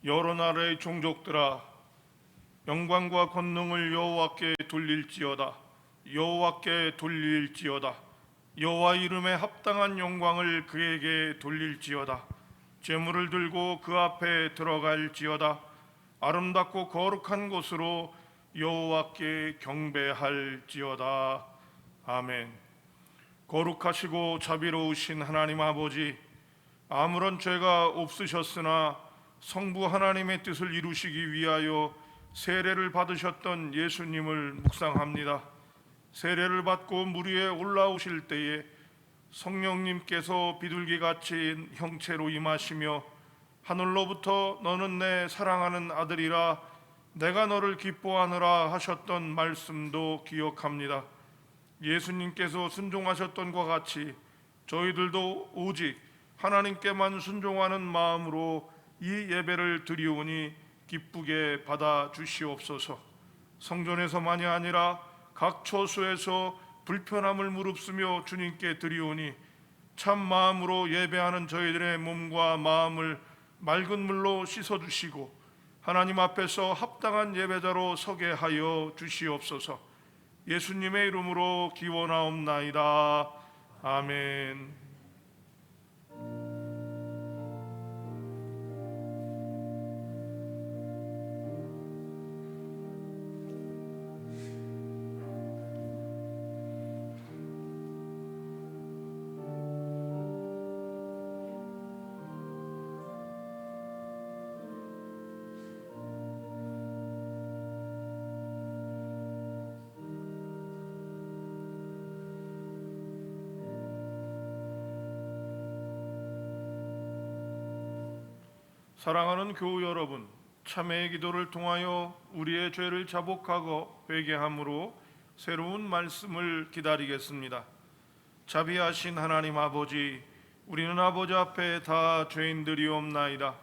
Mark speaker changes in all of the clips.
Speaker 1: 여러 나라의 종족들아, 영광과 권능을 여호와께 돌릴지어다. 여호와께 돌릴지어다. 여호와 이름에 합당한 영광을 그에게 돌릴지어다. 제물을 들고 그 앞에 들어갈지어다. 아름답고 거룩한 곳으로 여호와께 경배할지어다. 아멘. 거룩하시고 자비로우신 하나님 아버지, 아무런 죄가 없으셨으나 성부 하나님의 뜻을 이루시기 위하여 세례를 받으셨던 예수님을 묵상합니다. 세례를 받고 물 위에 올라오실 때에 성령님께서 비둘기같이 형체로 임하시며 하늘로부터 너는 내 사랑하는 아들이라 내가 너를 기뻐하느라 하셨던 말씀도 기억합니다. 예수님께서 순종하셨던 것 같이 저희들도 오직 하나님께만 순종하는 마음으로 이 예배를 드리오니 기쁘게 받아 주시옵소서. 성전에서만이 아니라 각 처소에서 불편함을 무릅쓰며 주님께 드리오니 참 마음으로 예배하는 저희들의 몸과 마음을 맑은 물로 씻어주시고 하나님 앞에서 합당한 예배자로 서게 하여 주시옵소서. 예수님의 이름으로 기원하옵나이다. 아멘. 사랑하는 교우 여러분, 참회의 기도를 통하여 우리의 죄를 자복하고 회개함으로 새로운 말씀을 기다리겠습니다. 자비하신 하나님 아버지, 우리는 아버지 앞에 다 죄인들이옵나이다.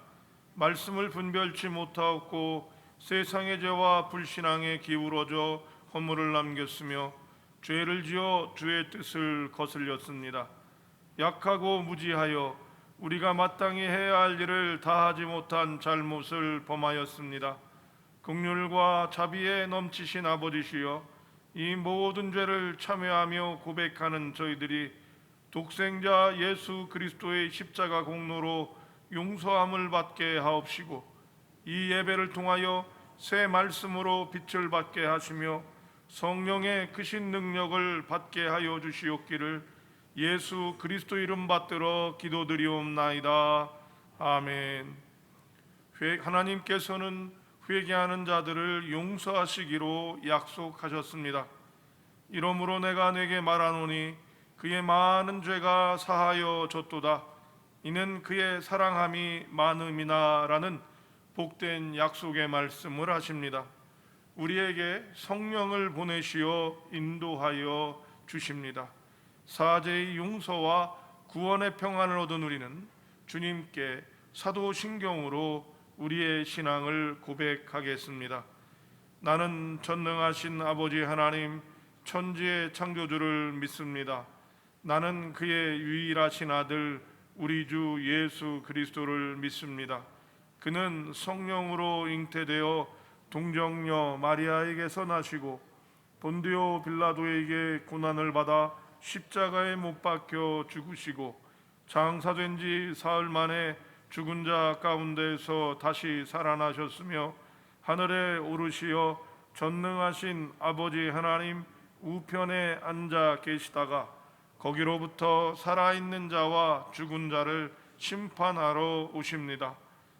Speaker 1: 말씀을 분별치 못하옵고 세상의 죄와 불신앙에 기울어져 허물을 남겼으며 죄를 지어 주의 뜻을 거슬렸습니다. 약하고 무지하여 우리가 마땅히 해야 할 일을 다하지 못한 잘못을 범하였습니다. 긍휼과 자비에 넘치신 아버지시여, 이 모든 죄를 참회하며 고백하는 저희들이 독생자 예수 그리스도의 십자가 공로로 용서함을 받게 하옵시고 이 예배를 통하여 새 말씀으로 빛을 받게 하시며 성령의 크신 능력을 받게 하여 주시옵기를 예수 그리스도 이름 받들어 기도드리옵나이다. 아멘. 하나님께서는 회개하는 자들을 용서하시기로 약속하셨습니다. 이러므로 내가 내게 말하노니 그의 많은 죄가 사하여 졌도다. 이는 그의 사랑함이 많음이나라는 복된 약속의 말씀을 하십니다. 우리에게 성령을 보내시어 인도하여 주십니다. 사죄의 용서와 구원의 평안을 얻은 우리는 주님께 사도신경으로 우리의 신앙을 고백하겠습니다. 나는 전능하신 아버지 하나님 천지의 창조주를 믿습니다. 나는 그의 유일하신 아들 우리 주 예수 그리스도를 믿습니다. 그는 성령으로 잉태되어 동정녀 마리아에게서 나시고 본디오 빌라도에게 고난을 받아 십자가에 못 박혀 죽으시고 장사된 지 사흘 만에 죽은 자 가운데서 다시 살아나셨으며 하늘에 오르시어 전능하신 아버지 하나님 우편에 앉아 계시다가 거기로부터 살아있는 자와 죽은 자를 심판하러 오십니다.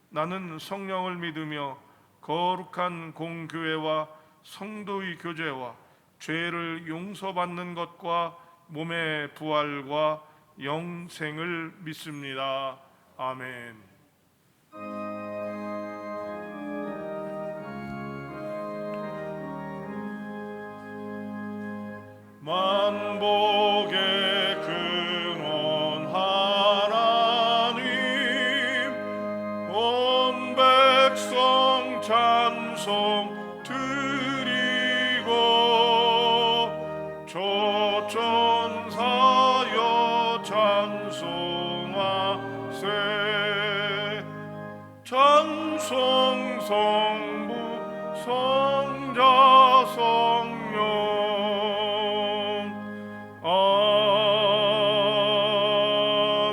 Speaker 1: 나는 성령을 믿으며 거룩한 공교회와 성도의 교제와 죄를 용서받는 것과 몸의 부활과 영생을 믿습니다. 아멘. 만복의 근원 하나님, 온 백성 찬송 드리고 조천사여 찬송하세. 찬송 성부 성자 성령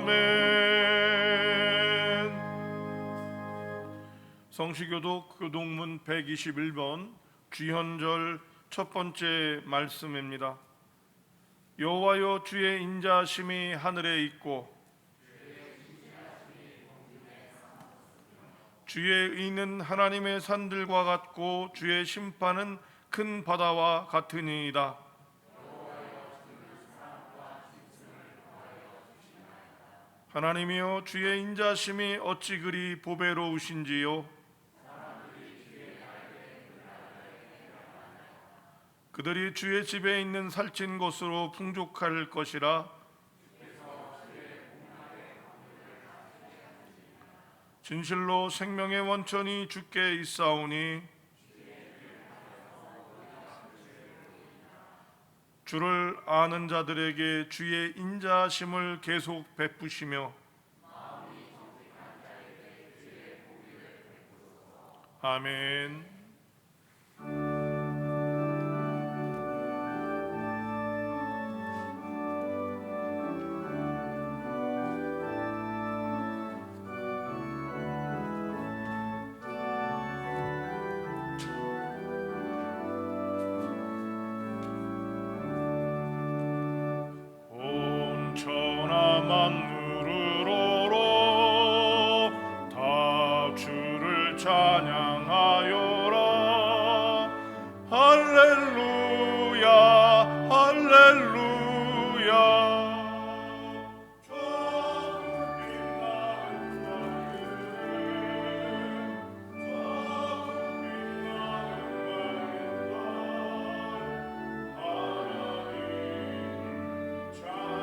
Speaker 1: 아멘. 성시교독 교동문 121번 주현절 첫 번째 말씀입니다. 여호와여, 주의 인자하심이 하늘에 있고 주의 의는 하나님의 산들과 같고 주의 심판은 큰 바다와 같으니이다. 하나님이여, 주의 인자하심이 어찌 그리 보배로우신지요. 그들이 주의 집에 있는 살찐 것으로 풍족할 것이라. 진실로 생명의 원천이 주께 있사오니 주를 아는 자들에게 주의 인자하심을 계속 베푸시며 아멘. 온 천하 만물을 오러 다 주를 찬양하여라. 할렐루야 할렐루야. 할렐루야 할렐루야.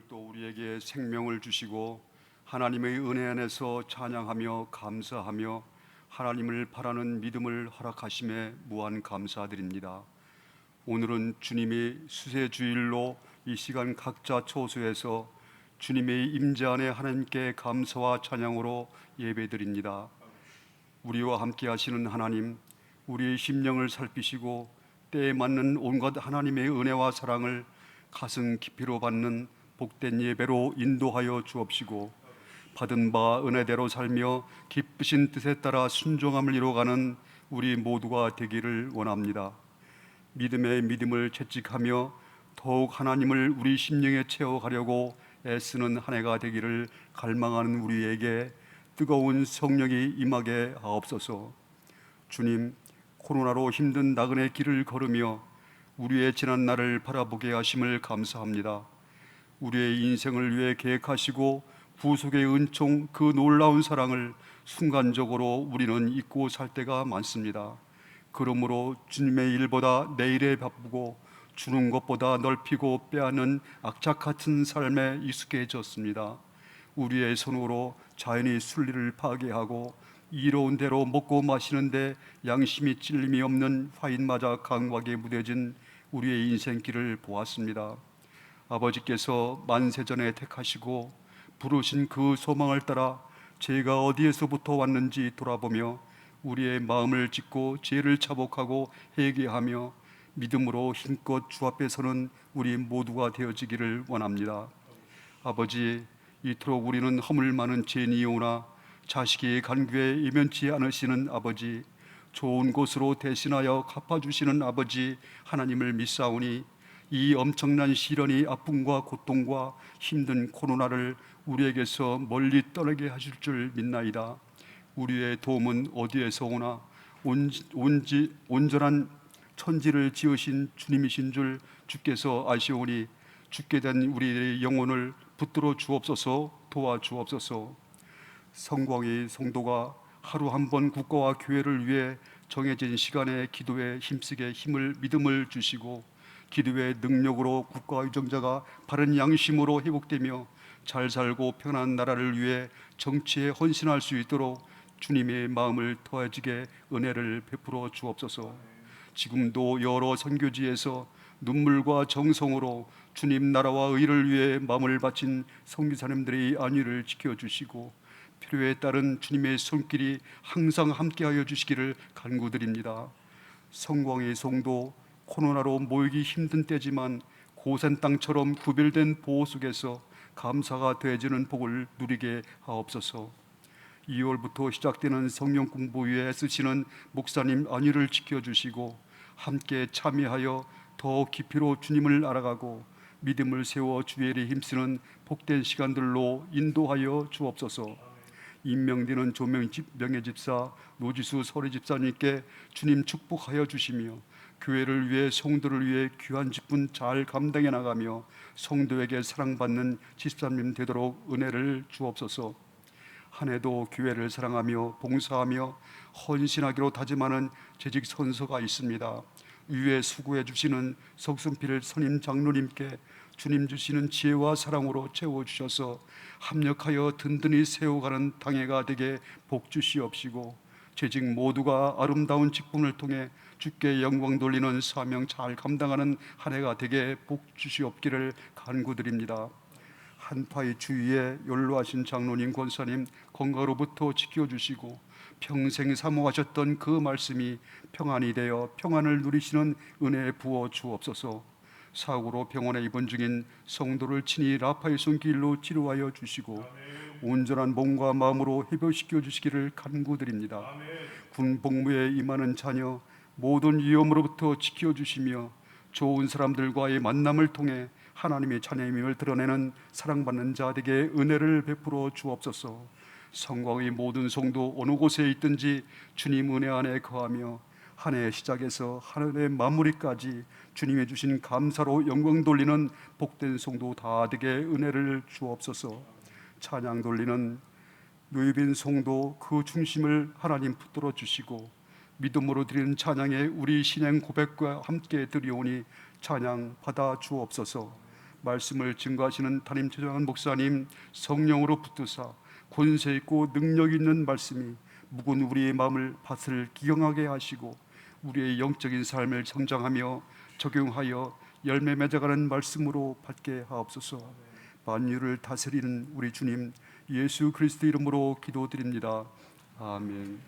Speaker 2: 또 우리에게 생명을 주시고 하나님의 은혜 안에서 찬양하며 감사하며 하나님을 바라는 믿음을 허락하심에 무한 감사드립니다. 오늘은 주님이 수세주일로 이 시간 각자 처소에서 주님의 임재 안에 하나님께 감사와 찬양으로 예배드립니다. 우리와 함께 하시는 하나님, 우리의 심령을 살피시고 때에 맞는 온갖 하나님의 은혜와 사랑을 가슴 깊이로 받는 복된 예배로 인도하여 주옵시고, 받은 바 은혜대로 살며 기쁘신 뜻에 따라 순종함을 이루어가는 우리 모두가 되기를 원합니다. 믿음의 믿음을 채찍하며 더욱 하나님을 우리 심령에 채워가려고 애쓰는 한 해가 되기를 갈망하는 우리에게 뜨거운 성령이 임하게 하옵소서. 주님, 코로나로 힘든 나그네 길을 걸으며 우리의 지난 날을 바라보게 하심을 감사합니다. 우리의 인생을 위해 계획하시고 구속의 은총, 그 놀라운 사랑을 순간적으로 우리는 잊고 살 때가 많습니다. 그러므로 주님의 일보다 내일에 바쁘고 주는 것보다 넓히고 빼앗는 악착 같은 삶에 익숙해졌습니다. 우리의 손으로 자연히 순리를 파괴하고 이로운 대로 먹고 마시는데 양심이 찔림이 없는 화인마저 강박에 무뎌진 우리의 인생길을 보았습니다. 아버지께서 만세전에 택하시고 부르신 그 소망을 따라 죄가 어디에서부터 왔는지 돌아보며 우리의 마음을 찢고 죄를 자복하고 회개하며 믿음으로 힘껏 주 앞에 서는 우리 모두가 되어지기를 원합니다. 아버지, 이토록 우리는 허물 많은 죄인이오나 자식이 간구에 이면치 않으시는 아버지, 좋은 곳으로 대신하여 갚아주시는 아버지 하나님을 믿사오니 이 엄청난 시련이 아픔과 고통과 힘든 코로나를 우리에게서 멀리 떠나게 하실 줄 믿나이다. 우리의 도움은 어디에서 오나 온전한 천지를 지으신 주님이신 줄 주께서 아시오니 죽게 된 우리의 영혼을 붙들어 주옵소서. 도와주옵소서. 성광의 성도가 하루 한 번 국가와 교회를 위해 정해진 시간에 기도에 힘쓰게 힘을 믿음을 주시고 기도의 능력으로 국가 유정자가 바른 양심으로 회복되며 잘 살고 편안한 나라를 위해 정치에 헌신할 수 있도록 주님의 마음을 더해지게 은혜를 베풀어 주옵소서. 지금도 여러 선교지에서 눈물과 정성으로 주님 나라와 의를 위해 마음을 바친 선교사님들의 안위를 지켜주시고 필요에 따른 주님의 손길이 항상 함께하여 주시기를 간구드립니다. 성광의 성도, 코로나로 모이기 힘든 때지만 고센 땅처럼 구별된 보호 속에서 감사가 더해지는 복을 누리게 하옵소서. 2월부터 시작되는 성령 공부 위에 쓰시는 목사님 안위를 지켜주시고 함께 참여하여 더 깊이로 주님을 알아가고 믿음을 세워 주의 일에 힘쓰는 복된 시간들로 인도하여 주옵소서. 임명되는 명예 집사 노지수 서리 집사님께 주님 축복하여 주시며 교회를 위해 성도를 위해 귀한 직분 잘 감당해 나가며 성도에게 사랑받는 집사님 되도록 은혜를 주옵소서. 한 해도 교회를 사랑하며 봉사하며 헌신하기로 다짐하는 재직 선서가 있습니다. 위에 수고해 주시는 석순필 선임 장로님께 주님 주시는 지혜와 사랑으로 채워주셔서 합력하여 든든히 세워가는 당회가 되게 복 주시옵시고 재직 모두가 아름다운 직분을 통해 주께 영광 돌리는 사명 잘 감당하는 한 해가 되게 복 주시옵기를 간구드립니다. 한파의 주위에 연로하신 장로님 권사님 건강으로부터 지켜주시고 평생 사모하셨던 그 말씀이 평안이 되어 평안을 누리시는 은혜 부어 주옵소서. 사고로 병원에 입원 중인 성도를 친히 라파의 손길로 치료하여 주시고 온전한 몸과 마음으로 회복시켜 주시기를 간구드립니다. 군 복무에 임하는 자녀 모든 위험으로부터 지켜주시며 좋은 사람들과의 만남을 통해 하나님의 자녀임을 드러내는 사랑받는 자에게 은혜를 베풀어 주옵소서. 성광의 모든 성도 어느 곳에 있든지 주님 은혜 안에 거하며 한 해의 시작에서 한 해의 마무리까지 주님이 주신 감사로 영광 돌리는 복된 성도 다 되게 은혜를 주옵소서. 찬양 돌리는 누이빈 성도 그 중심을 하나님 붙들어 주시고 믿음으로 드리는 찬양에 우리 신앙 고백과 함께 드리오니 찬양 받아 주옵소서. 말씀을 증거하시는 담임 최정한 목사님 성령으로 붙드사 권세 있고 능력 있는 말씀이 묵은 우리의 마음을 밭을 기경하게 하시고 우리의 영적인 삶을 성장하며 적용하여 열매 맺어가는 말씀으로 받게 하옵소서. 만유를 다스리는 우리 주님 예수 그리스도 이름으로 기도드립니다. 아멘.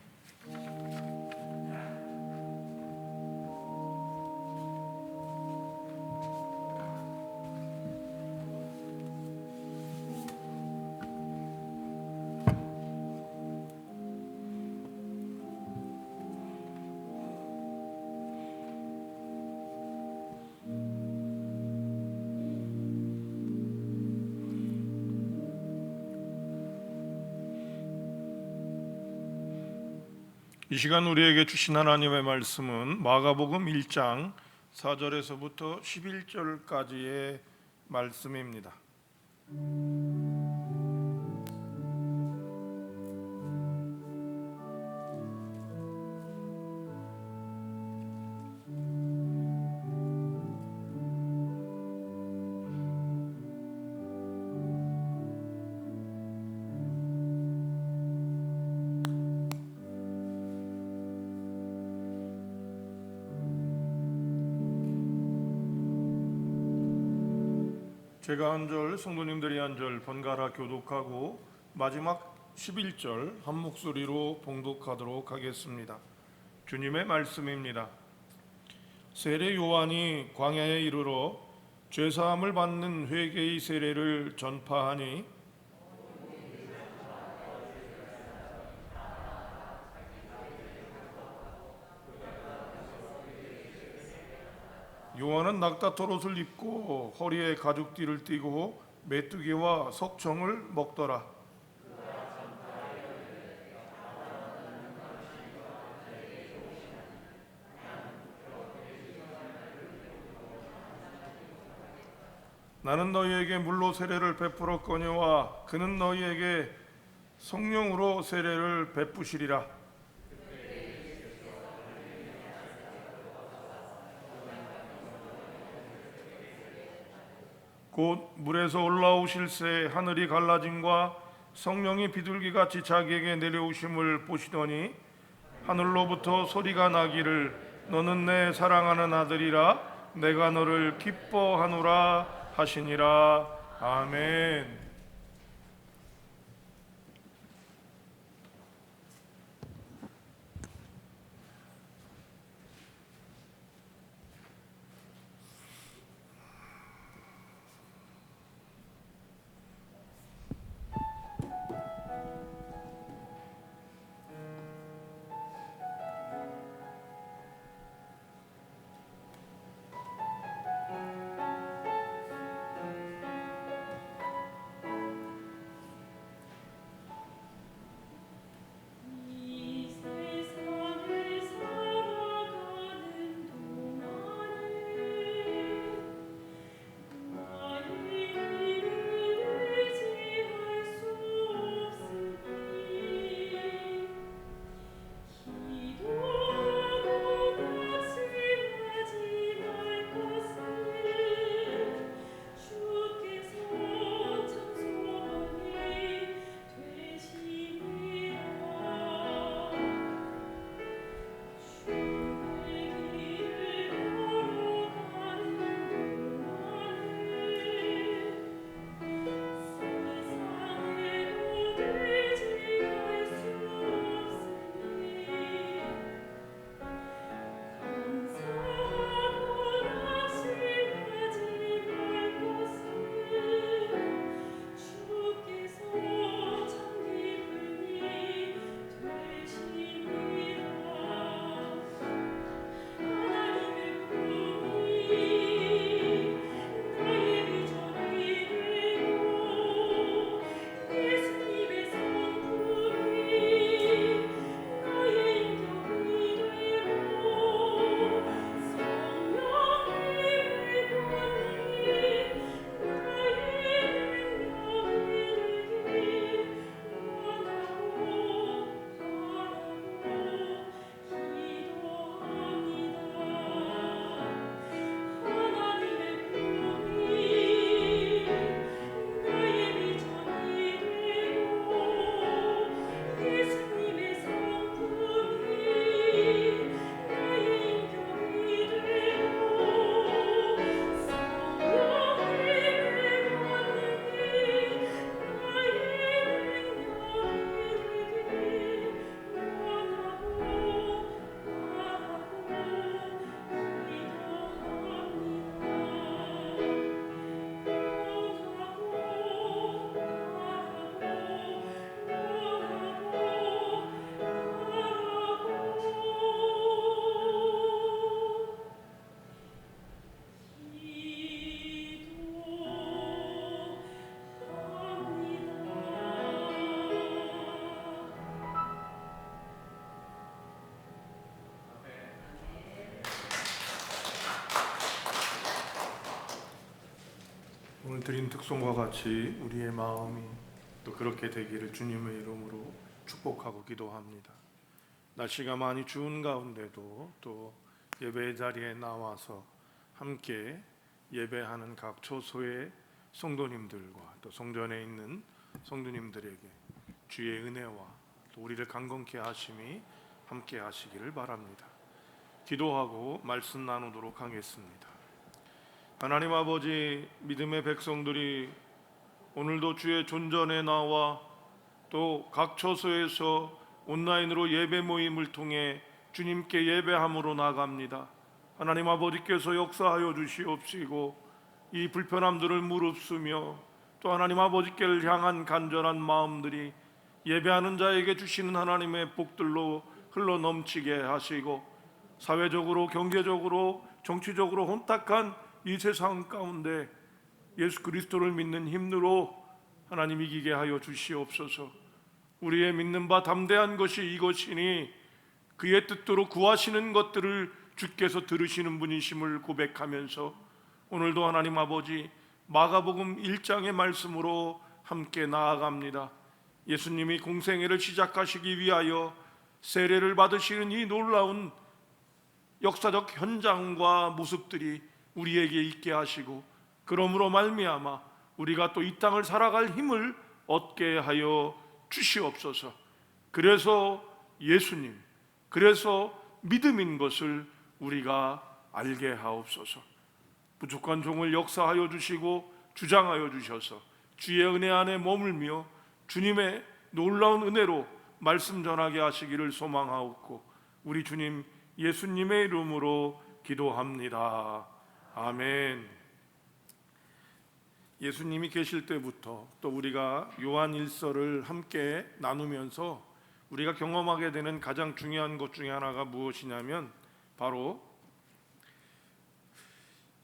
Speaker 1: 이 시간 우리에게 주신 하나님의 말씀은 마가복음 1장 4절에서부터 11절까지의 말씀입니다. 제가 한 절, 성도님들이 한 절 번갈아 교독하고 마지막 11절 한 목소리로 봉독하도록 하겠습니다. 주님의 말씀입니다. 세례 요한이 광야에 이르러 죄사함을 받는 회개의 세례를 전파하니 요한은 낙타털 옷을 입고 허리에 가죽띠를 띠고 메뚜기와 석청을 먹더라. 나는 너희에게 물로 세례를 베풀었거니와 그는 너희에게 성령으로 세례를 베푸시리라. 곧 물에서 올라오실새 하늘이 갈라짐과 성령이 비둘기같이 자기에게 내려오심을 보시더니 하늘로부터 소리가 나기를 너는 내 사랑하는 아들이라 내가 너를 기뻐하노라 하시니라. 아멘. 오늘 드린 특송과 같이 우리의 마음이 또 그렇게 되기를 주님의 이름으로 축복하고 기도합니다. 날씨가 많이 추운 가운데도 또 예배 자리에 나와서 함께 예배하는 각 초소의 성도님들과 또 성전에 있는 성도님들에게 주의 은혜와 또 우리를 강건케 하심이 함께 하시기를 바랍니다. 기도하고 말씀 나누도록 하겠습니다. 하나님 아버지, 믿음의 백성들이 오늘도 주의 존전에 나와 또 각 처소에서 온라인으로 예배 모임을 통해 주님께 예배함으로 나갑니다. 하나님 아버지께서 역사하여 주시옵시고 이 불편함들을 무릅쓰며 또 하나님 아버지께를 향한 간절한 마음들이 예배하는 자에게 주시는 하나님의 복들로 흘러넘치게 하시고 사회적으로 경제적으로 정치적으로 혼탁한 이 세상 가운데 예수 그리스도를 믿는 힘으로 하나님 이기게 하여 주시옵소서. 우리의 믿는 바 담대한 것이 이것이니 그의 뜻대로 구하시는 것들을 주께서 들으시는 분이심을 고백하면서 오늘도 하나님 아버지 마가복음 1장의 말씀으로 함께 나아갑니다. 예수님이 공생애를 시작하시기 위하여 세례를 받으시는 이 놀라운 역사적 현장과 모습들이 우리에게 있게 하시고 그러므로 말미암아 우리가 또 이 땅을 살아갈 힘을 얻게 하여 주시옵소서. 그래서 예수님, 그래서 믿음인 것을 우리가 알게 하옵소서. 부족한 종을 역사하여 주시고 주장하여 주셔서 주의 은혜 안에 머물며 주님의 놀라운 은혜로 말씀 전하게 하시기를 소망하옵고 우리 주님 예수님의 이름으로 기도합니다. 아멘. 예수님이 계실 때부터 또 우리가 요한 1서를 함께 나누면서 우리가 경험하게 되는 가장 중요한 것 중에 하나가 무엇이냐면 바로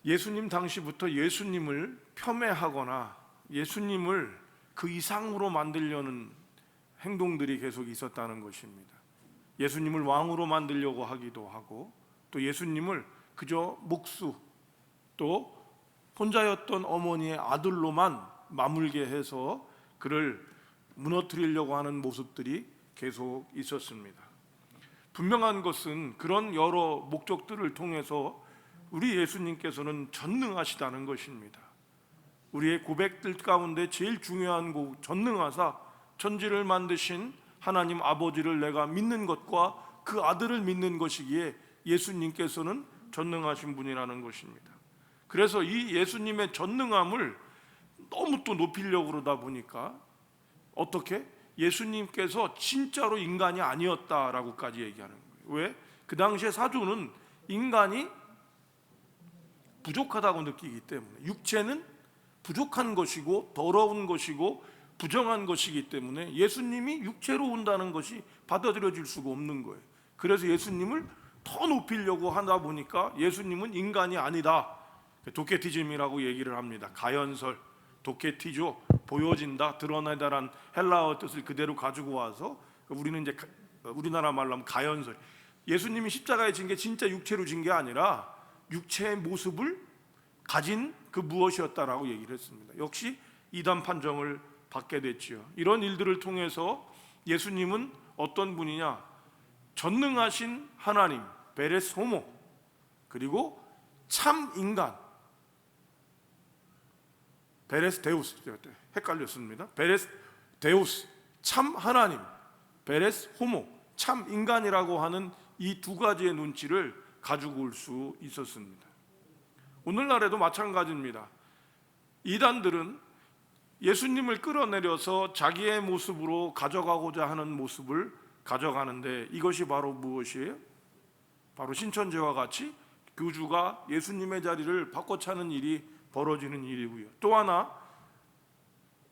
Speaker 1: 예수님 당시부터 예수님을 폄훼하거나 예수님을 그 이상으로 만들려는 행동들이 계속 있었다는 것입니다. 예수님을 왕으로 만들려고 하기도 하고 또 예수님을 그저 목수 또 혼자였던 어머니의 아들로만 마물게 해서 그를 무너뜨리려고 하는 모습들이 계속 있었습니다. 분명한 것은 그런 여러 목적들을 통해서 우리 예수님께서는 전능하시다는 것입니다. 우리의 고백들 가운데 제일 중요한 곡 전능하사 천지를 만드신 하나님 아버지를 내가 믿는 것과 그 아들을 믿는 것이기에 예수님께서는 전능하신 분이라는 것입니다. 그래서 이 예수님의 전능함을 너무 또 높이려고 그러다 보니까 어떻게? 예수님께서 진짜로 인간이 아니었다라고까지 얘기하는 거예요. 왜? 그 당시에 사도는 인간이 부족하다고 느끼기 때문에 육체는 부족한 것이고 더러운 것이고 부정한 것이기 때문에 예수님이 육체로 온다는 것이 받아들여질 수가 없는 거예요. 그래서 예수님을 더 높이려고 하다 보니까 예수님은 인간이 아니다. 도케티즘이라고 얘기를 합니다. 가연설, 도케티죠. 보여진다, 드러내다란 헬라어 뜻을 그대로 가지고 와서 우리는 이제 우리나라 말로 하면 가연설. 예수님이 십자가에 진 게 진짜 육체로 진 게 아니라 육체의 모습을 가진 그 무엇이었다라고 얘기를 했습니다. 역시 이단 판정을 받게 됐지요. 이런 일들을 통해서 예수님은 어떤 분이냐? 전능하신 하나님, 베레스 호모, 그리고 참 인간, 베레스 데우스, 헷갈렸습니다. 베레스 데우스, 참 하나님, 베레스 호모, 참 인간이라고 하는 이 두 가지의 눈치를 가지고 올 수 있었습니다. 오늘날에도 마찬가지입니다. 이단들은 예수님을 끌어내려서 자기의 모습으로 가져가고자 하는 모습을 가져가는데 이것이 바로 무엇이에요? 바로 신천지와 같이 교주가 예수님의 자리를 바꿔차는 일이 벌어지는 일이고요. 또 하나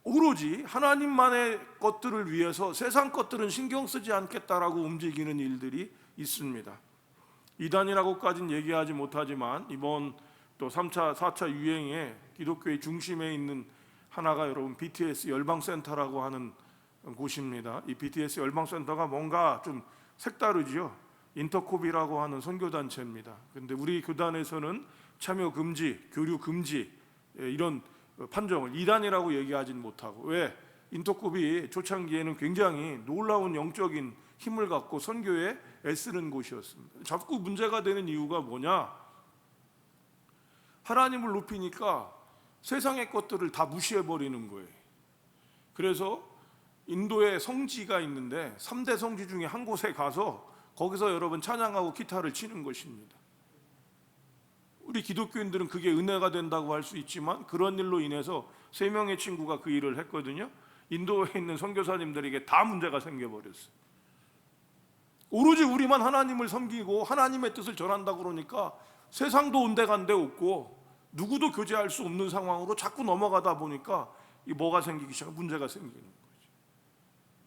Speaker 1: 오로지 하나님만의 것들을 위해서 세상 것들은 신경 쓰지 않겠다라고 움직이는 일들이 있습니다. 이단이라고까지는 얘기하지 못하지만 이번 또 3차, 4차 유행에 기독교의 중심에 있는 하나가 여러분 BTS 열방센터라고 하는 곳입니다. 이 BTS 열방센터가 뭔가 좀 색다르지요. 인터콥이라고 하는 선교단체입니다. 그런데 우리 교단에서는 참여 금지, 교류 금지 이런 판정을 이단이라고 얘기하진 못하고, 왜? 인터콥이 초창기에는 굉장히 놀라운 영적인 힘을 갖고 선교에 애쓰는 곳이었습니다. 자꾸 문제가 되는 이유가 뭐냐? 하나님을 높이니까 세상의 것들을 다 무시해버리는 거예요. 그래서 인도에 성지가 있는데 3대 성지 중에 한 곳에 가서 거기서 여러분 찬양하고 기타를 치는 것입니다. 우리 기독교인들은 그게 은혜가 된다고 할 수 있지만 그런 일로 인해서 3명의 친구가 그 일을 했거든요. 인도에 있는 선교사님들에게 다 문제가 생겨버렸어요. 오로지 우리만 하나님을 섬기고 하나님의 뜻을 전한다 그러니까 세상도 온데간데 없고 누구도 교제할 수 없는 상황으로 자꾸 넘어가다 보니까 이 뭐가 생기기 시작하고 문제가 생기는 거죠.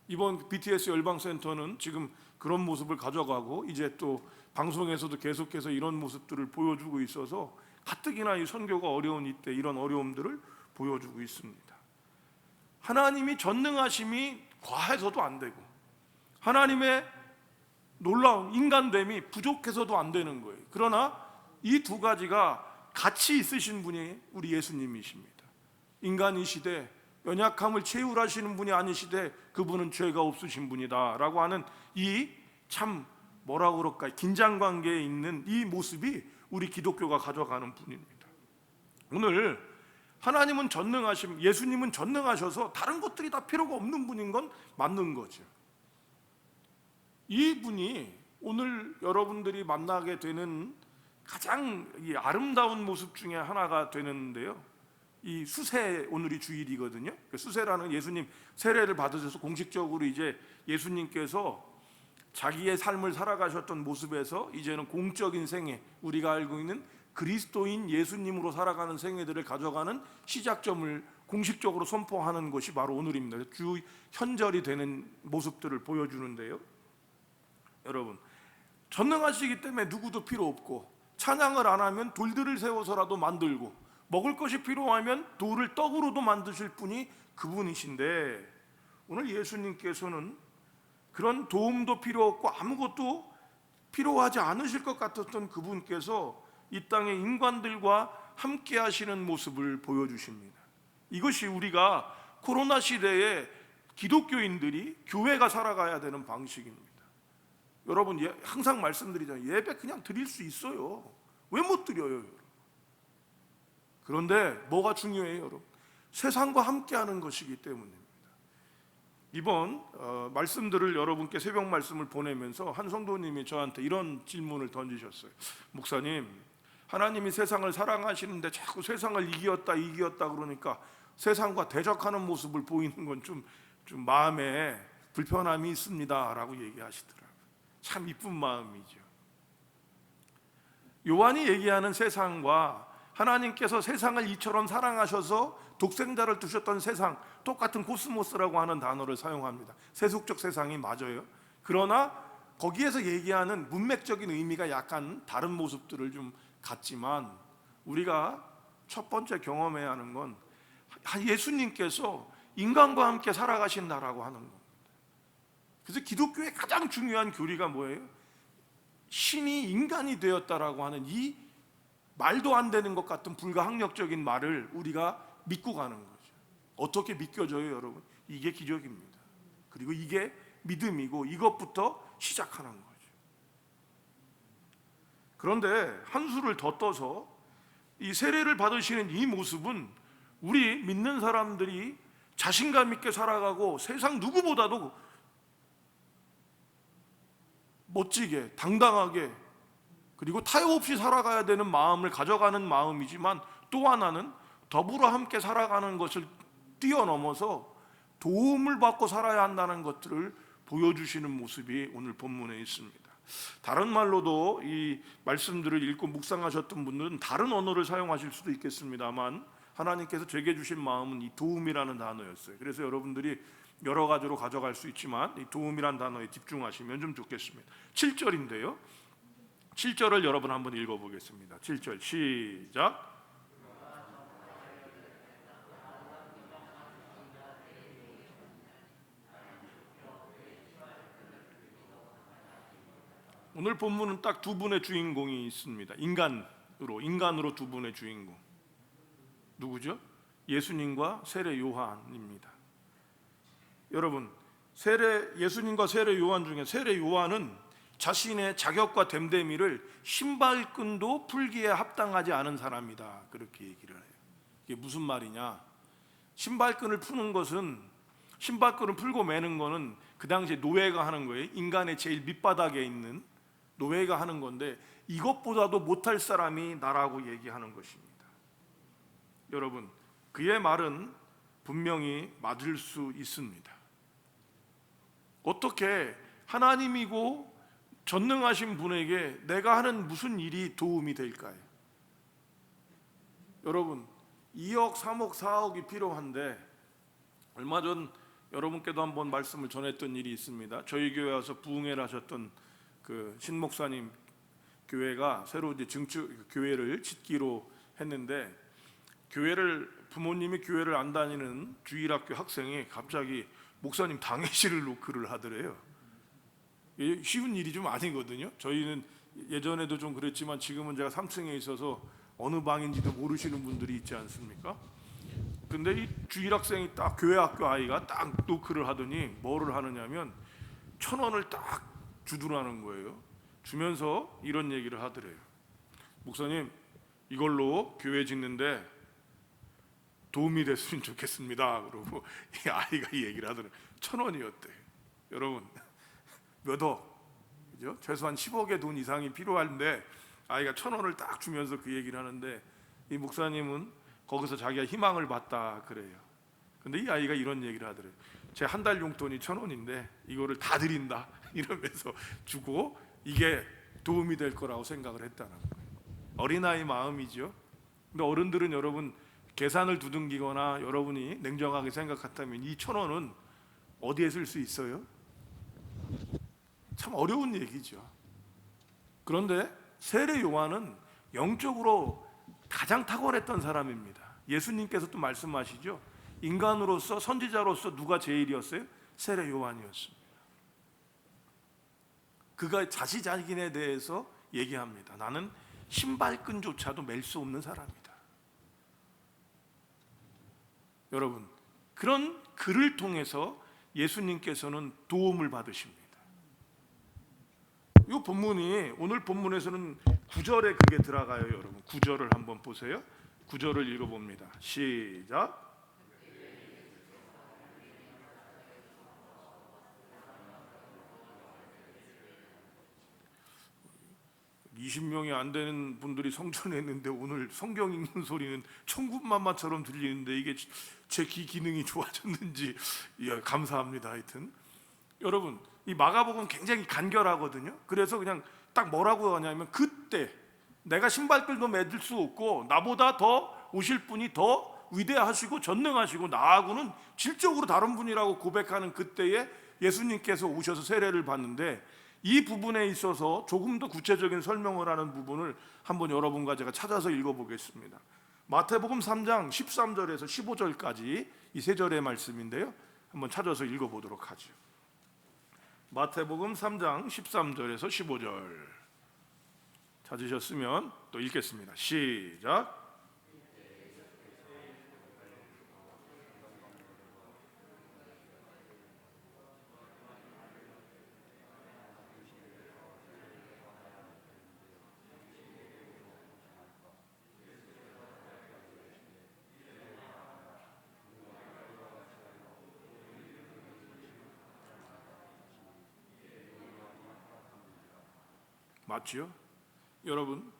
Speaker 1: 이번 BTS 열방센터는 지금 그런 모습을 가져가고 이제 또 방송에서도 계속해서 이런 모습들을 보여주고 있어서 가뜩이나 이 선교가 어려운 이때 이런 어려움들을 보여주고 있습니다. 하나님이 전능하심이 과해서도 안 되고 하나님의 놀라운 인간됨이 부족해서도 안 되는 거예요. 그러나 이 두 가지가 같이 있으신 분이 우리 예수님이십니다. 인간이시되 연약함을 채울하시는 분이 아니시되 그분은 죄가 없으신 분이다 라고 하는 이 참 뭐라고 그럴까 긴장관계에 있는 이 모습이 우리 기독교가 가져가는 분입니다. 오늘 하나님은 전능하심, 예수님은 전능하셔서 다른 것들이 다 필요가 없는 분인 건 맞는 거죠. 이 분이 오늘 여러분들이 만나게 되는 가장 이 아름다운 모습 중에 하나가 되는데요. 이 수세, 오늘이 주일이거든요. 수세라는 예수님 세례를 받으셔서 공식적으로 이제 예수님께서 자기의 삶을 살아가셨던 모습에서 이제는 공적인 생애, 우리가 알고 있는 그리스도인 예수님으로 살아가는 생애들을 가져가는 시작점을 공식적으로 선포하는 것이 바로 오늘입니다. 주 현절이 되는 모습들을 보여주는데요. 여러분, 전능하시기 때문에 누구도 필요 없고 찬양을 안 하면 돌들을 세워서라도 만들고 먹을 것이 필요하면 돌을 떡으로도 만드실 분이 그분이신데 오늘 예수님께서는 그런 도움도 필요 없고 아무것도 필요하지 않으실 것 같았던 그분께서 이 땅의 인간들과 함께 하시는 모습을 보여주십니다. 이것이 우리가 코로나 시대에 기독교인들이 교회가 살아가야 되는 방식입니다. 여러분 항상 말씀드리잖아요. 예배 그냥 드릴 수 있어요. 왜 못 드려요? 여러분? 그런데 뭐가 중요해요? 여러분? 세상과 함께하는 것이기 때문입니다. 이번 말씀들을 여러분께 새벽 말씀을 보내면서 한 성도님이 저한테 이런 질문을 던지셨어요. 목사님, 하나님이 세상을 사랑하시는데 자꾸 세상을 이기었다 그러니까 세상과 대적하는 모습을 보이는 건 좀 마음에 불편함이 있습니다 라고 얘기하시더라고요. 참 이쁜 마음이죠. 요한이 얘기하는 세상과 하나님께서 세상을 이처럼 사랑하셔서 독생자를 두셨던 세상, 똑같은 코스모스라고 하는 단어를 사용합니다. 세속적 세상이 맞아요. 그러나 거기에서 얘기하는 문맥적인 의미가 약간 다른 모습들을 좀 갖지만 우리가 첫 번째 경험해야 하는 건 예수님께서 인간과 함께 살아가신다라고 하는 겁니다. 그래서 기독교의 가장 중요한 교리가 뭐예요? 신이 인간이 되었다라고 하는 이 말도 안 되는 것 같은 불가항력적인 말을 우리가 믿고 가는 거죠. 어떻게 믿겨져요, 여러분? 이게 기적입니다. 그리고 이게 믿음이고 이것부터 시작하는 거죠. 그런데 한 수를 더 떠서 이 세례를 받으시는 이 모습은 우리 믿는 사람들이 자신감 있게 살아가고 세상 누구보다도 멋지게 당당하게 그리고 타협 없이 살아가야 되는 마음을 가져가는 마음이지만 또 하나는 더불어 함께 살아가는 것을 뛰어넘어서 도움을 받고 살아야 한다는 것들을 보여주시는 모습이 오늘 본문에 있습니다. 다른 말로도 이 말씀들을 읽고 묵상하셨던 분들은 다른 언어를 사용하실 수도 있겠습니다만 하나님께서 제게 주신 마음은 이 도움이라는 단어였어요. 그래서 여러분들이 여러 가지로 가져갈 수 있지만 이 도움이라는 단어에 집중하시면 좀 좋겠습니다. 7절인데요. 7절을 여러분 한번 읽어보겠습니다. 7절 시작. 오늘 본문은 딱 두 분의 주인공이 있습니다. 인간으로 두 분의 주인공. 누구죠? 예수님과 세례 요한입니다. 여러분, 예수님과 세례 요한 중에 세례 요한은 자신의 자격과 됨됨이를 신발끈도 풀기에 합당하지 않은 사람이다, 그렇게 얘기를 해요. 이게 무슨 말이냐? 신발끈을 푸는 것은, 신발끈을 풀고 매는 거는 그 당시에 노예가 하는 거예요. 인간의 제일 밑바닥에 있는 노예가 하는 건데, 이것보다도 못할 사람이 나라고 얘기하는 것입니다. 여러분, 그의 말은 분명히 맞을 수 있습니다. 어떻게 하나님이고 전능하신 분에게 내가 하는 무슨 일이 도움이 될까요? 여러분, 2억, 3억, 4억이 필요한데, 얼마 전 여러분께도 한번 말씀을 전했던 일이 있습니다. 저희 교회 와서 부흥회를 하셨던 그 신목사님 교회가 새로 이제 증축 교회를 짓기로 했는데, 부모님이 교회를 안 다니는 주일학교 학생이 갑자기 목사님 당회실을 노크를 하더래요. 이게 쉬운 일이 좀 아니거든요. 저희는 예전에도 좀 그랬지만 지금은 제가 3층에 있어서 어느 방인지도 모르시는 분들이 있지 않습니까? 근데 이 주일학생이 딱 교회 학교 아이가 딱 노크를 하더니 뭐를 하느냐면 1,000원을 딱 주더라는 거예요. 주면서 이런 얘기를 하더래요. 목사님, 이걸로 교회 짓는데 도움이 됐으면 좋겠습니다. 그러고 이 아이가 이 얘기를 하더래요. 1,000원이었대. 여러분, 몇 억, 그죠? 최소한 10억의 돈 이상이 필요한데 아이가 1,000원을 딱 주면서 그 얘기를 하는데, 이 목사님은 거기서 자기가 희망을 봤다 그래요. 근데 이 아이가 이런 얘기를 하더래요. 제 한 달 용돈이 1,000원인데 이거를 다 드린다 이러면서 주고, 이게 도움이 될 거라고 생각을 했다는 거예요. 어린아이 마음이죠. 근데 어른들은 여러분, 계산을 두둥기거나 여러분이 냉정하게 생각한다면 이 1,000원은 어디에 쓸 수 있어요? 참 어려운 얘기죠. 그런데 세례 요한은 영적으로 가장 탁월했던 사람입니다. 예수님께서 또 말씀하시죠. 인간으로서, 선지자로서 누가 제일이었어요? 세례 요한이었습니다. 그가 자신에 대해서 얘기합니다. 나는 신발끈조차도 맬 수 없는 사람이다. 여러분, 그런 그를 통해서 예수님께서는 도움을 받으십니다. 이 본문이, 오늘 본문에서는 9절에 그게 들어가요. 여러분, 9절을 한번 보세요. 9절을 읽어봅니다. 시작. 20명이 안 되는 분들이 성전에 있는데 오늘 성경 읽는 소리는 천군만마처럼 들리는데 이게 제 귀 기능이 좋아졌는지, 예, 감사합니다. 하여튼 여러분, 이 마가복음 굉장히 간결하거든요. 그래서 그냥 딱 뭐라고 하냐면, 그때 내가 신발끈도 맺을 수 없고 나보다 더 오실 분이 더 위대하시고 전능하시고 나하고는 질적으로 다른 분이라고 고백하는 그때에 예수님께서 오셔서 세례를 받는데, 이 부분에 있어서 조금 더 구체적인 설명을 하는 부분을 한번 여러분과 제가 찾아서 읽어보겠습니다. 마태복음 3장 13절에서 15절까지 이 세 절의 말씀인데요, 한번 찾아서 읽어보도록 하죠. 마태복음 3장 13절에서 15절 찾으셨으면 또 읽겠습니다. 시작. 맞지요? 여러분,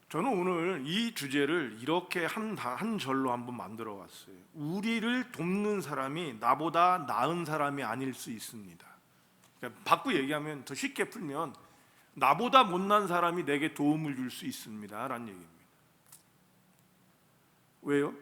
Speaker 1: 저는 오늘 이 주제를 이렇게 한 절로 한번 만들어 왔어요. 우리를 돕는 사람이 나보다 나은 사람이 아닐 수 있습니다. 그러니까 바꾸 얘기하면, 더 쉽게 풀면, 나보다 못난 사람이 내게 도움을 줄 수 있습니다 라는 얘기입니다. 왜요?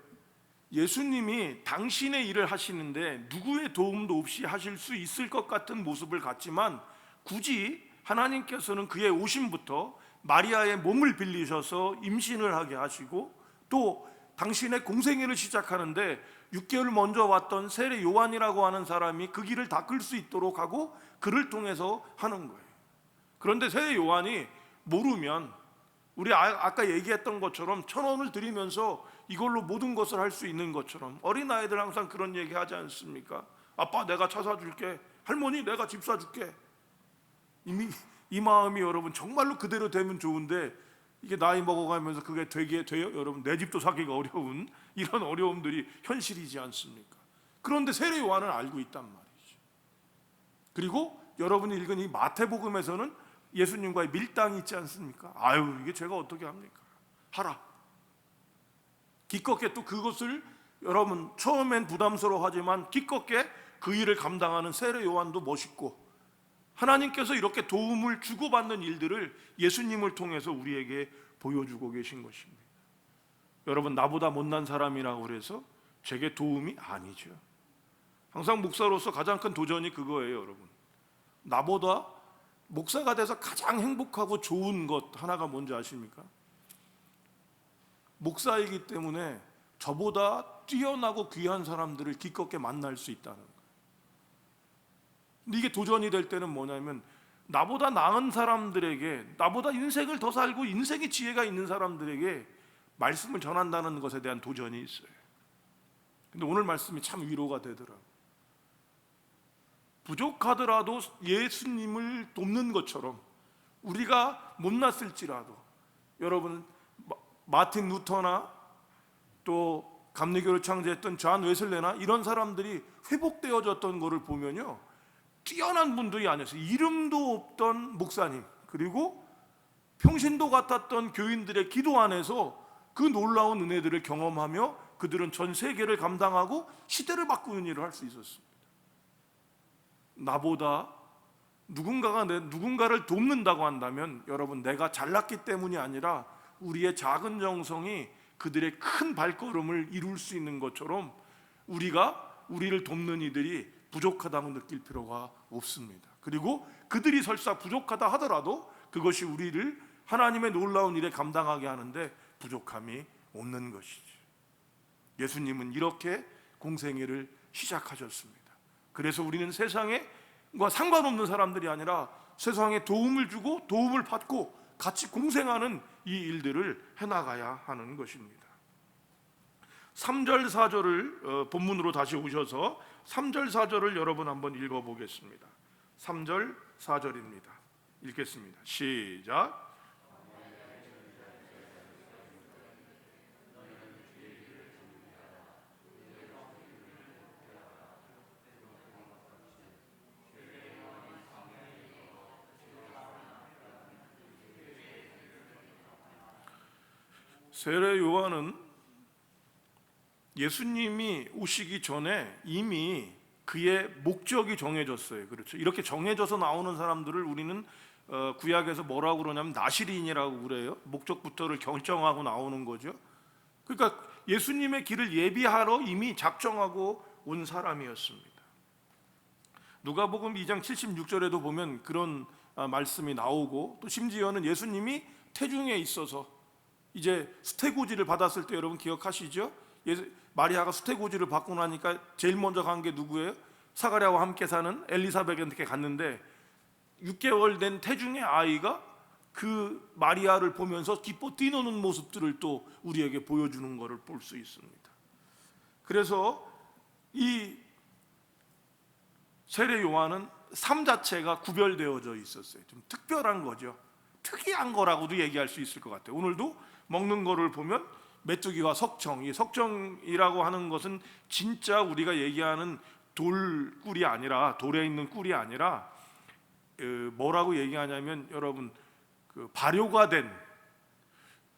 Speaker 1: 예수님이 당신의 일을 하시는데 누구의 도움도 없이 하실 수 있을 것 같은 모습을 갖지만, 굳이 하나님께서는 그의 오심부터 마리아의 몸을 빌리셔서 임신을 하게 하시고, 또 당신의 공생애를 시작하는데 6개월 먼저 왔던 세례 요한이라고 하는 사람이 그 길을 닦을 수 있도록 하고 그를 통해서 하는 거예요. 그런데 세례 요한이 모르면 우리 아까 얘기했던 것처럼 1,000원을 드리면서 이걸로 모든 것을 할 수 있는 것처럼 어린아이들 항상 그런 얘기 하지 않습니까? 아빠 내가 차 사줄게, 할머니 내가 집 사줄게. 이미 이 마음이 여러분 정말로 그대로 되면 좋은데 이게 나이 먹어가면서 그게 되게 돼요? 여러분 내 집도 사기가 어려운 이런 어려움들이 현실이지 않습니까? 그런데 세례 요한은 알고 있단 말이죠. 그리고 여러분이 읽은 이 마태복음에서는 예수님과의 밀당이 있지 않습니까? 아유 이게 제가 어떻게 합니까? 하라. 기껏게 또 그것을 여러분 처음엔 부담스러워하지만 기껏게 그 일을 감당하는 세례 요한도 멋있고 하나님께서 이렇게 도움을 주고받는 일들을 예수님을 통해서 우리에게 보여주고 계신 것입니다. 여러분 나보다 못난 사람이라고 그래서 제게 도움이 아니죠. 항상 목사로서 가장 큰 도전이 그거예요. 여러분 나보다 목사가 돼서 가장 행복하고 좋은 것 하나가 뭔지 아십니까? 목사이기 때문에 저보다 뛰어나고 귀한 사람들을 기껏게 만날 수 있다는 거예요. 근데 이게 도전이 될 때는 뭐냐면 나보다 나은 사람들에게, 나보다 인생을 더 살고 인생의 지혜가 있는 사람들에게 말씀을 전한다는 것에 대한 도전이 있어요. 근데 오늘 말씀이 참 위로가 되더라고요. 부족하더라도 예수님을 돕는 것처럼 우리가 못났을지라도 여러분 마틴 루터나 또 감리교를 창제했던 존 웨슬레나 이런 사람들이 회복되어졌던 것을 보면요, 뛰어난 분들이 아니었어요. 이름도 없던 목사님 그리고 평신도 같았던 교인들의 기도 안에서 그 놀라운 은혜들을 경험하며 그들은 전 세계를 감당하고 시대를 바꾸는 일을 할 수 있었습니다. 나보다 누군가가 누군가를 돕는다고 한다면 여러분 내가 잘났기 때문이 아니라 우리의 작은 정성이 그들의 큰 발걸음을 이룰 수 있는 것처럼 우리가 우리를 돕는 이들이 부족하다고 느낄 필요가 없습니다. 그리고 그들이 설사 부족하다 하더라도 그것이 우리를 하나님의 놀라운 일에 감당하게 하는데 부족함이 없는 것이죠. 예수님은 이렇게 공생애를 시작하셨습니다. 그래서 우리는 세상과 상관없는 사람들이 아니라 세상에 도움을 주고 도움을 받고 같이 공생하는 이 일들을 해나가야 하는 것입니다. 3절 4절을 본문으로 다시 오셔서 3절 4절을 여러분 한번 읽어보겠습니다. 3절 4절입니다. 읽겠습니다. 시작. 세례 요한은 예수님이 오시기 전에 이미 그의 목적이 정해졌어요. 그렇죠. 이렇게 정해져서 나오는 사람들을 우리는 구약에서 뭐라고 그러냐면 나시린이라고 그래요. 목적부터를 결정하고 나오는 거죠. 그러니까 예수님의 길을 예비하러 이미 작정하고 온 사람이었습니다. 누가복음 2장 76절에도 보면 그런 말씀이 나오고 또 심지어는 예수님이 태중에 있어서 이제 수태고지를 받았을 때 여러분 기억하시죠? 마리아가 수태고지를 받고 나니까 제일 먼저 간 게 누구예요? 사가랴와 함께 사는 엘리사벳한테 갔는데 6개월 된 태중의 아이가 그 마리아를 보면서 기뻐 뛰노는 모습들을 또 우리에게 보여주는 것을 볼 수 있습니다. 그래서 이 세례 요한은 삶 자체가 구별되어져 있었어요. 좀 특별한 거죠. 특이한 거라고도 얘기할 수 있을 것 같아요. 오늘도 먹는 거를 보면 메뚜기와 석청, 이 석청이라고 하는 것은 진짜 우리가 얘기하는 돌꿀이 아니라 돌에 있는 꿀이 아니라 뭐라고 얘기하냐면 여러분 그 발효가 된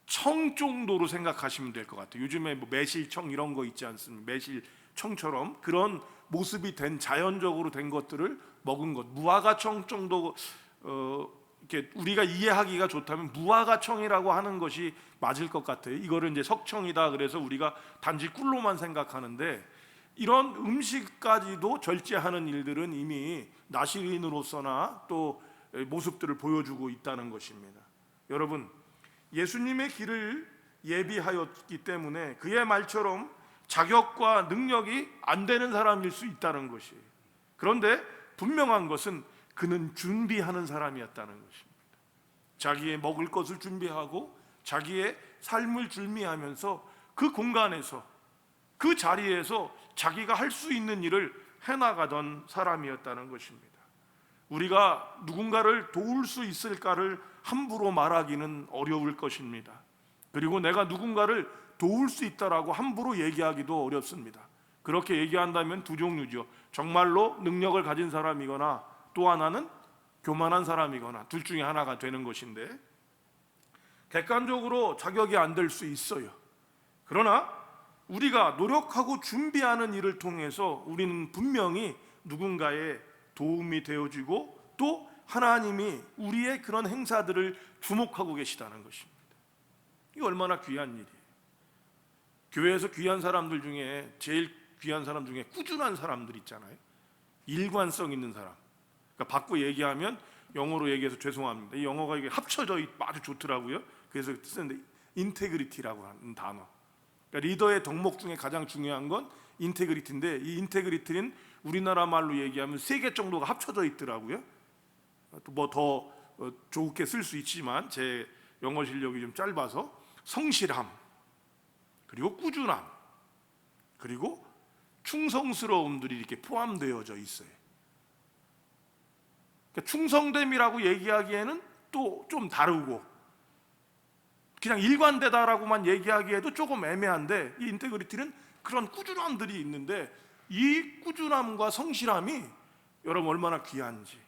Speaker 1: 청 정도로 생각하시면 될 것 같아요. 요즘에 뭐 매실청 이런 거 있지 않습니까? 매실청처럼 그런 모습이 된 자연적으로 된 것들을 먹은 것. 무화과청 정도 이렇게 우리가 이해하기가 좋다면 무화과청이라고 하는 것이 맞을 것 같아요. 이거를 이제 석청이다 그래서 우리가 단지 꿀로만 생각하는데 이런 음식까지도 절제하는 일들은 이미 나시린으로서나 또 모습들을 보여주고 있다는 것입니다. 여러분 예수님의 길을 예비하였기 때문에 그의 말처럼 자격과 능력이 안 되는 사람일 수 있다는 것이에요. 그런데 분명한 것은 그는 준비하는 사람이었다는 것입니다. 자기의 먹을 것을 준비하고 자기의 삶을 준비하면서 그 공간에서 그 자리에서 자기가 할 수 있는 일을 해나가던 사람이었다는 것입니다. 우리가 누군가를 도울 수 있을까를 함부로 말하기는 어려울 것입니다. 그리고 내가 누군가를 도울 수 있다라고 함부로 얘기하기도 어렵습니다. 그렇게 얘기한다면 두 종류죠. 정말로 능력을 가진 사람이거나 또 하나는 교만한 사람이거나 둘 중에 하나가 되는 것인데, 객관적으로 자격이 안 될 수 있어요. 그러나 우리가 노력하고 준비하는 일을 통해서 우리는 분명히 누군가의 도움이 되어지고 또 하나님이 우리의 그런 행사들을 주목하고 계시다는 것입니다. 이게 얼마나 귀한 일이에요. 교회에서 귀한 사람들 중에 제일 귀한 사람 중에 꾸준한 사람들 있잖아요. 일관성 있는 사람. 그러니까 바꿔 얘기하면, 영어로 얘기해서 죄송합니다. 이 영어가 이게 합쳐져 아주 좋더라고요. 그래서 쓰는데 인테그리티라고 하는 단어. 그러니까 리더의 덕목 중에 가장 중요한 건 인테그리티인데, 이 인테그리티는 우리나라 말로 얘기하면 3개 정도가 합쳐져 있더라고요. 뭐 더 좋게 쓸 수 있지만 제 영어 실력이 좀 짧아서 성실함, 그리고 꾸준함, 그리고 충성스러움들이 이렇게 포함되어져 있어요. 그러니까 충성됨이라고 얘기하기에는 또 좀 다르고, 그냥 일관되다라고만 얘기하기에도 조금 애매한데, 이 인테그리티는 그런 꾸준함들이 있는데, 이 꾸준함과 성실함이 여러분 얼마나 귀한지,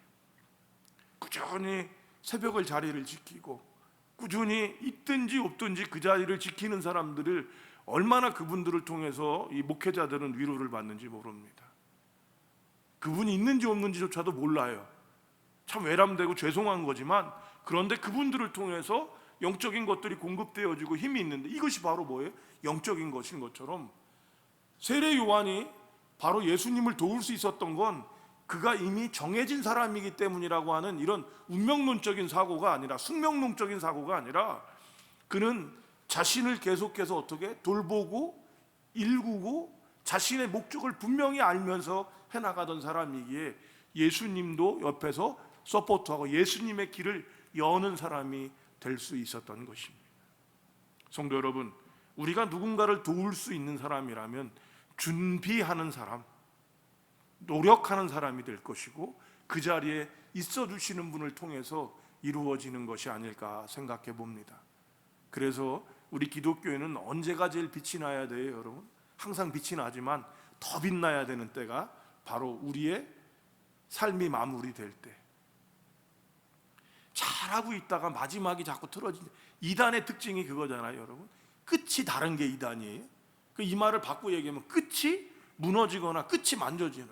Speaker 1: 꾸준히 새벽을 자리를 지키고 꾸준히 있든지 없든지 그 자리를 지키는 사람들을 얼마나 그분들을 통해서 이 목회자들은 위로를 받는지 모릅니다. 그분이 있는지 없는지조차도 몰라요. 참 외람되고 죄송한 거지만, 그런데 그분들을 통해서 영적인 것들이 공급되어지고 힘이 있는데, 이것이 바로 뭐예요? 영적인 것인 것처럼 세례 요한이 바로 예수님을 도울 수 있었던 건 그가 이미 정해진 사람이기 때문이라고 하는 이런 운명론적인 사고가 아니라, 숙명론적인 사고가 아니라, 그는 자신을 계속해서 어떻게 돌보고 일구고 자신의 목적을 분명히 알면서 해나가던 사람이기에 예수님도 옆에서 서포트하고 예수님의 길을 여는 사람이 될 수 있었던 것입니다. 성도 여러분, 우리가 누군가를 도울 수 있는 사람이라면 준비하는 사람, 노력하는 사람이 될 것이고, 그 자리에 있어 주시는 분을 통해서 이루어지는 것이 아닐까 생각해 봅니다. 그래서 우리 기독교회는 언제가 제일 빛이 나야 돼요, 여러분? 항상 빛이 나지만 더 빛나야 되는 때가 바로 우리의 삶이 마무리될 때. 잘하고 있다가 마지막이 자꾸 틀어진, 이단의 특징이 그거잖아요, 여러분. 끝이 다른 게 이단이에요. 이 말을 바꾸어 얘기하면 끝이 무너지거나 끝이 만져지는,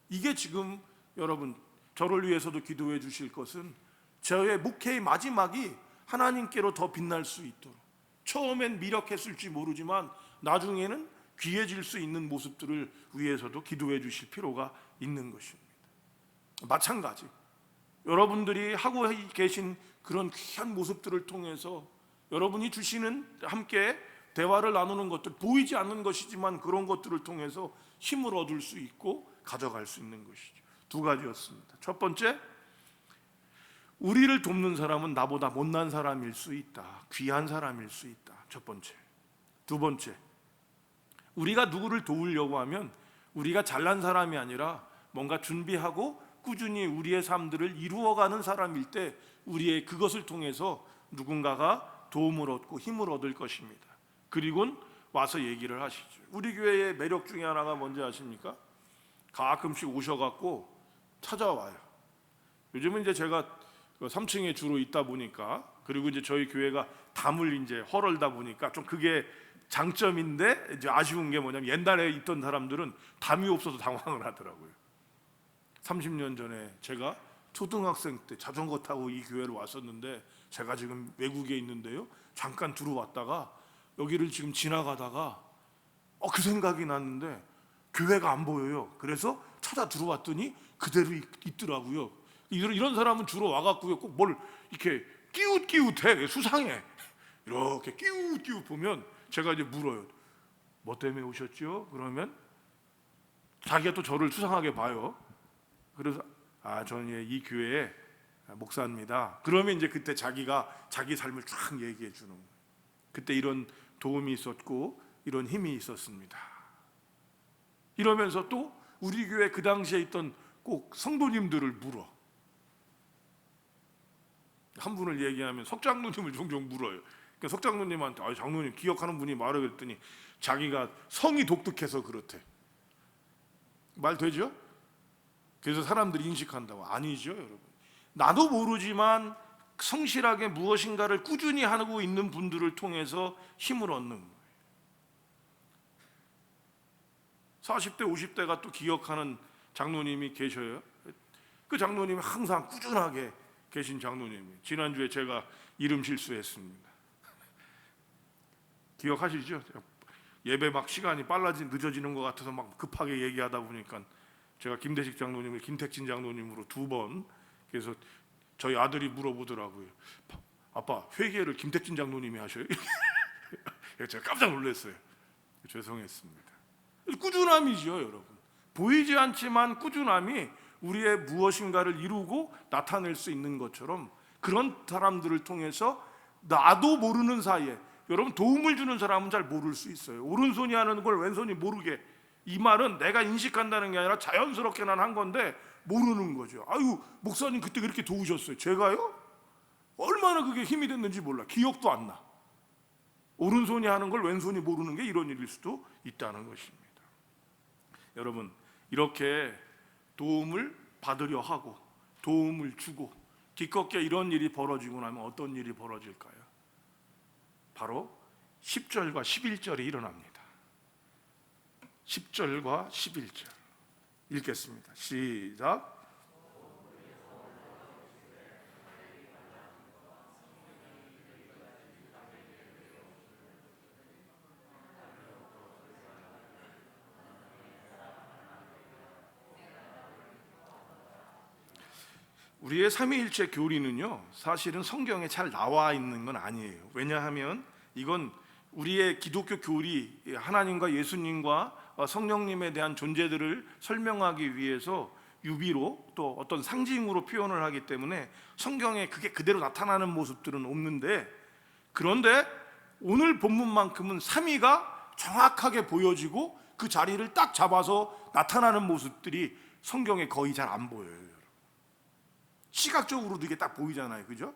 Speaker 1: 이게 지금 여러분 저를 위해서도 기도해 주실 것은, 저의 목회의 마지막이 하나님께로 더 빛날 수 있도록, 처음엔 미력했을지 모르지만 나중에는 귀해질 수 있는 모습들을 위해서도 기도해 주실 필요가 있는 것입니다. 마찬가지, 여러분들이 하고 계신 그런 귀한 모습들을 통해서 여러분이 주시는, 함께 대화를 나누는 것들, 보이지 않는 것이지만 그런 것들을 통해서 힘을 얻을 수 있고 가져갈 수 있는 것이죠. 두 가지였습니다. 첫 번째, 우리를 돕는 사람은 나보다 못난 사람일 수 있다, 귀한 사람일 수 있다. 첫 번째. 두 번째, 우리가 누구를 도우려고 하면 우리가 잘난 사람이 아니라 뭔가 준비하고 꾸준히 우리의 삶들을 이루어가는 사람일 때, 우리의 그것을 통해서 누군가가 도움을 얻고 힘을 얻을 것입니다. 그리고는 와서 얘기를 하시죠. 우리 교회의 매력 중에 하나가 뭔지 아십니까? 가끔씩 오셔갖고 찾아와요. 요즘은 이제 제가 3층에 주로 있다 보니까, 그리고 이제 저희 교회가 담을 이제 헐을다 보니까 좀 그게 장점인데, 이제 아쉬운 게 뭐냐면 옛날에 있던 사람들은 담이 없어서 당황을 하더라고요. 30년 전에 제가 초등학생 때 자전거 타고 이 교회를 왔었는데, 제가 지금 외국에 있는데요, 잠깐 들어왔다가 여기를 지금 지나가다가 그 생각이 났는데 교회가 안 보여요. 그래서 찾아 들어왔더니 그대로 있더라고요. 이런 사람은 주로 와갖고요, 꼭 뭘 이렇게 끼웃끼웃해, 수상해. 이렇게 끼웃끼웃 보면 제가 이제 물어요. 뭐 때문에 오셨죠? 그러면 자기가 또 저를 수상하게 봐요. 그래서 저는 이 교회에 목사입니다. 그러면 이제 그때 자기가 자기 삶을 쫙 얘기해 주는 거예요. 그때 이런 도움이 있었고 이런 힘이 있었습니다. 이러면서 또 우리 교회 그 당시에 있던 꼭 성도님들을 물어. 한 분을 얘기하면 석장로님을 종종 물어요. 그러니까 석장로님한테 장로님 기억하는 분이 말해 그랬더니 자기가 성이 독특해서 그렇대. 말 되죠? 그래서 사람들이 인식한다고. 아니죠, 여러분. 나도 모르지만 성실하게 무엇인가를 꾸준히 하고 있는 분들을 통해서 힘을 얻는 거예요. 40대, 50대가 또 기억하는 장로님이 계셔요. 그 장로님이 항상 꾸준하게 계신 장로님이. 지난주에 제가 이름 실수했습니다. 기억하시죠? 예배 막 시간이 늦어지는 것 같아서 막 급하게 얘기하다 보니까 제가 김대식 장로님을 김택진 장로님으로 2번, 그래서 저희 아들이 물어보더라고요. 아빠, 회개를 김택진 장로님이 하셔요? 제가 깜짝 놀랐어요. 죄송했습니다. 꾸준함이죠, 여러분. 보이지 않지만 꾸준함이 우리의 무엇인가를 이루고 나타낼 수 있는 것처럼 그런 사람들을 통해서 나도 모르는 사이에, 여러분 도움을 주는 사람은 잘 모를 수 있어요. 오른손이 하는 걸 왼손이 모르게. 이 말은 내가 인식한다는 게 아니라 자연스럽게 난 한 건데 모르는 거죠. 아유, 목사님 그때 그렇게 도우셨어요. 제가요? 얼마나 그게 힘이 됐는지 몰라. 기억도 안 나. 오른손이 하는 걸 왼손이 모르는 게 이런 일일 수도 있다는 것입니다. 여러분, 이렇게 도움을 받으려 하고 도움을 주고 기껏게 이런 일이 벌어지고 나면 어떤 일이 벌어질까요? 바로 10절과 11절이 일어납니다. 10절과 11절 읽겠습니다. 시작. 우리의 삼위일체 교리는요, 사실은 성경에 잘 나와 있는 건 아니에요. 왜냐하면 이건 우리의 기독교 교리, 하나님과 예수님과 성령님에 대한 존재들을 설명하기 위해서 유비로 또 어떤 상징으로 표현을 하기 때문에 성경에 그게 그대로 나타나는 모습들은 없는데, 그런데 오늘 본문만큼은 삼위가 정확하게 보여지고 그 자리를 딱 잡아서 나타나는 모습들이 성경에 거의 잘 안 보여요. 시각적으로도 이게 딱 보이잖아요, 그죠?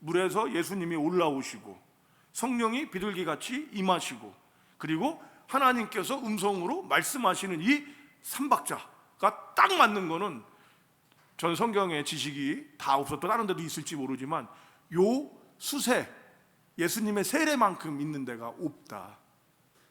Speaker 1: 물에서 예수님이 올라오시고 성령이 비둘기같이 임하시고 그리고 하나님께서 음성으로 말씀하시는 이 삼박자가 딱 맞는 거는 전 성경에 지식이 다 없었던 다른 데도 있을지 모르지만 요 수세, 예수님의 세례만큼 있는 데가 없다.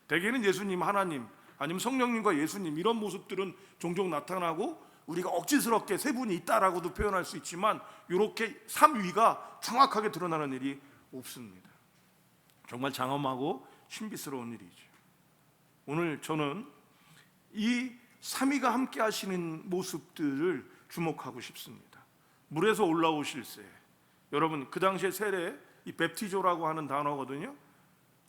Speaker 1: 대개는 예수님, 하나님 아니면 성령님과 예수님 이런 모습들은 종종 나타나고 우리가 억지스럽게 세 분이 있다라고도 표현할 수 있지만 이렇게 삼위가 정확하게 드러나는 일이 없습니다. 정말 장엄하고 신비스러운 일이죠. 오늘 저는 이 삼위가 함께 하시는 모습들을 주목하고 싶습니다. 물에서 올라오실 때, 여러분 그 당시에 세례, 이 베프티조라고 하는 단어거든요.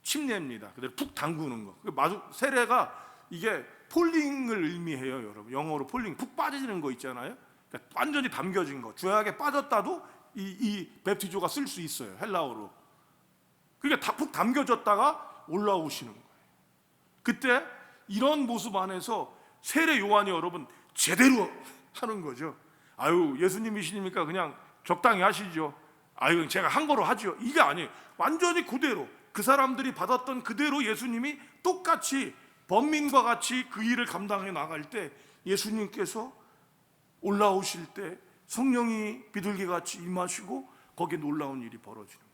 Speaker 1: 침례입니다. 그대로 푹 담그는 거. 세례가 이게 폴링을 의미해요, 여러분. 영어로 폴링, 푹 빠지는 거 있잖아요. 그러니까 완전히 담겨진 거. 죄악에 빠졌다도 이 베프티조가 쓸 수 있어요, 헬라어로. 그러니까 다 푹 담겨졌다가 올라오시는 거예요. 그때 이런 모습 안에서 세례 요한이 여러분 제대로 하는 거죠. 아유, 예수님이시니까 그냥 적당히 하시죠. 아유, 제가 한 거로 하죠. 이게 아니에요. 완전히 그대로 그 사람들이 받았던 그대로 예수님이 똑같이 범민과 같이 그 일을 감당해 나갈 때 예수님께서 올라오실 때 성령이 비둘기같이 임하시고 거기에 놀라운 일이 벌어지는 거예요.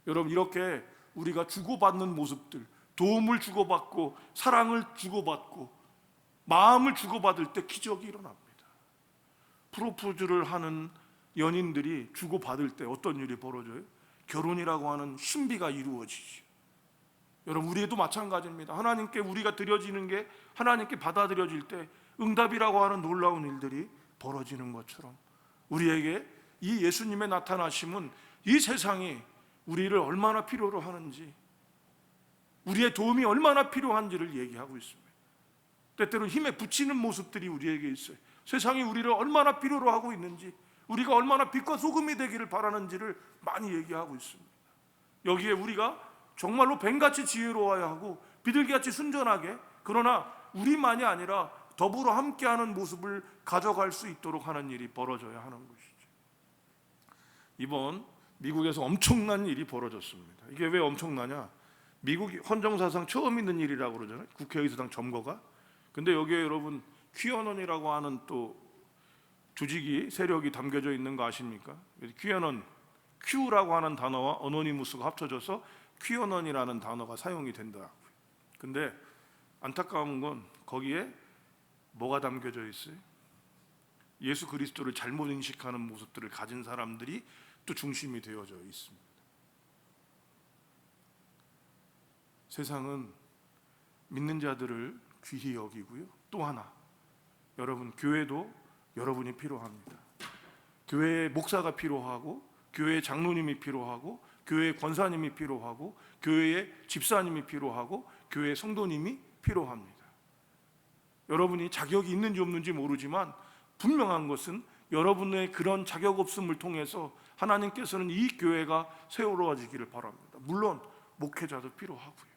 Speaker 1: 여러분, 이렇게 우리가 주고받는 모습들, 도움을 주고받고 사랑을 주고받고 마음을 주고받을 때 기적이 일어납니다. 프로포즈를 하는 연인들이 주고받을 때 어떤 일이 벌어져요? 결혼이라고 하는 신비가 이루어지죠. 여러분, 우리에도 마찬가지입니다. 하나님께 우리가 드려지는 게 하나님께 받아들여질 때 응답이라고 하는 놀라운 일들이 벌어지는 것처럼 우리에게 이 예수님의 나타나심은 이 세상이 우리를 얼마나 필요로 하는지, 우리의 도움이 얼마나 필요한지를 얘기하고 있습니다. 때때로 힘에 부치는 모습들이 우리에게 있어요. 세상이 우리를 얼마나 필요로 하고 있는지, 우리가 얼마나 빛과 소금이 되기를 바라는지를 많이 얘기하고 있습니다. 여기에 우리가 정말로 뱀같이 지혜로워야 하고 비둘기같이 순전하게, 그러나 우리만이 아니라 더불어 함께하는 모습을 가져갈 수 있도록 하는 일이 벌어져야 하는 것이죠. 이번 미국에서 엄청난 일이 벌어졌습니다. 이게 왜 엄청나냐? 미국이 헌정사상 처음 있는 일이라고 그러잖아요. 국회의사당 점거가. 근데 여기에 여러분 퀴어넌이라고 하는 또 조직이, 세력이 담겨져 있는 거 아십니까? 퀴어넌, Q라고 하는 단어와 어노니무스가 합쳐져서 퀴어넌이라는 단어가 사용이 된다고요. 근데 안타까운 건 거기에 뭐가 담겨져 있어요? 예수 그리스도를 잘못 인식하는 모습들을 가진 사람들이 또 중심이 되어져 있습니다. 세상은 믿는 자들을 귀히 여기고요. 또 하나, 여러분 교회도 여러분이 필요합니다. 교회에 목사가 필요하고, 교회에 장로님이 필요하고, 교회에 권사님이 필요하고, 교회에 집사님이 필요하고, 교회에 성도님이 필요합니다. 여러분이 자격이 있는지 없는지 모르지만 분명한 것은 여러분의 그런 자격 없음을 통해서 하나님께서는 이 교회가 세워지기를 바랍니다. 물론 목회자도 필요하고요.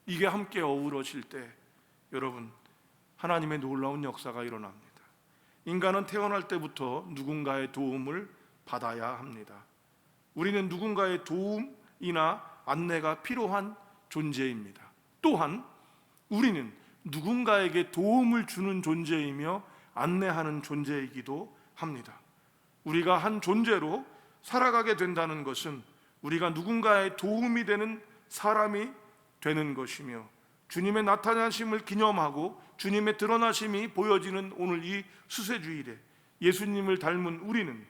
Speaker 1: 이게 함께 어우러질 때 여러분 하나님의 놀라운 역사가 일어납니다. 인간은 태어날 때부터 누군가의 도움을 받아야 합니다. 우리는 누군가의 도움이나 안내가 필요한 존재입니다. 또한 우리는 누군가에게 도움을 주는 존재이며 안내하는 존재이기도 합니다. 우리가 한 존재로 살아가게 된다는 것은 우리가 누군가의 도움이 되는 사람이 되는 것이며, 주님의 나타나심을 기념하고 주님의 드러나심이 보여지는 오늘 이 수세주일에 예수님을 닮은 우리는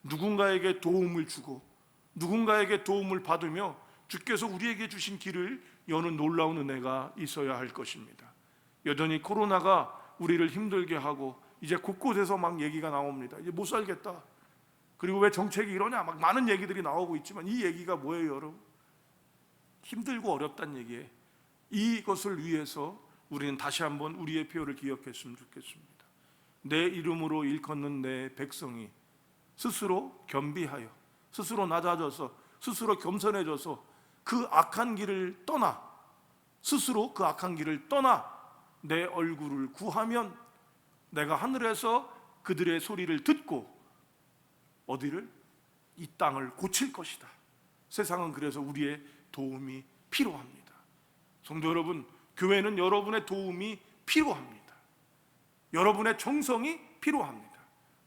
Speaker 1: 누군가에게 도움을 주고 누군가에게 도움을 받으며 주께서 우리에게 주신 길을 여는 놀라운 은혜가 있어야 할 것입니다. 여전히 코로나가 우리를 힘들게 하고 이제 곳곳에서 막 얘기가 나옵니다. 이제 못 살겠다. 그리고 왜 정책이 이러냐, 막 많은 얘기들이 나오고 있지만 이 얘기가 뭐예요, 여러분? 힘들고 어렵다는 얘기예요. 이것을 위해서 우리는 다시 한번 우리의 표를 기억했으면 좋겠습니다. 내 이름으로 일컫는 내 백성이 스스로 겸비하여, 스스로 낮아져서, 스스로 겸손해져서 그 악한 길을 떠나, 스스로 그 악한 길을 떠나 내 얼굴을 구하면 내가 하늘에서 그들의 소리를 듣고 어디를? 이 땅을 고칠 것이다. 세상은 그래서 우리의 도움이 필요합니다. 성도 여러분, 교회는 여러분의 도움이 필요합니다. 여러분의 정성이 필요합니다.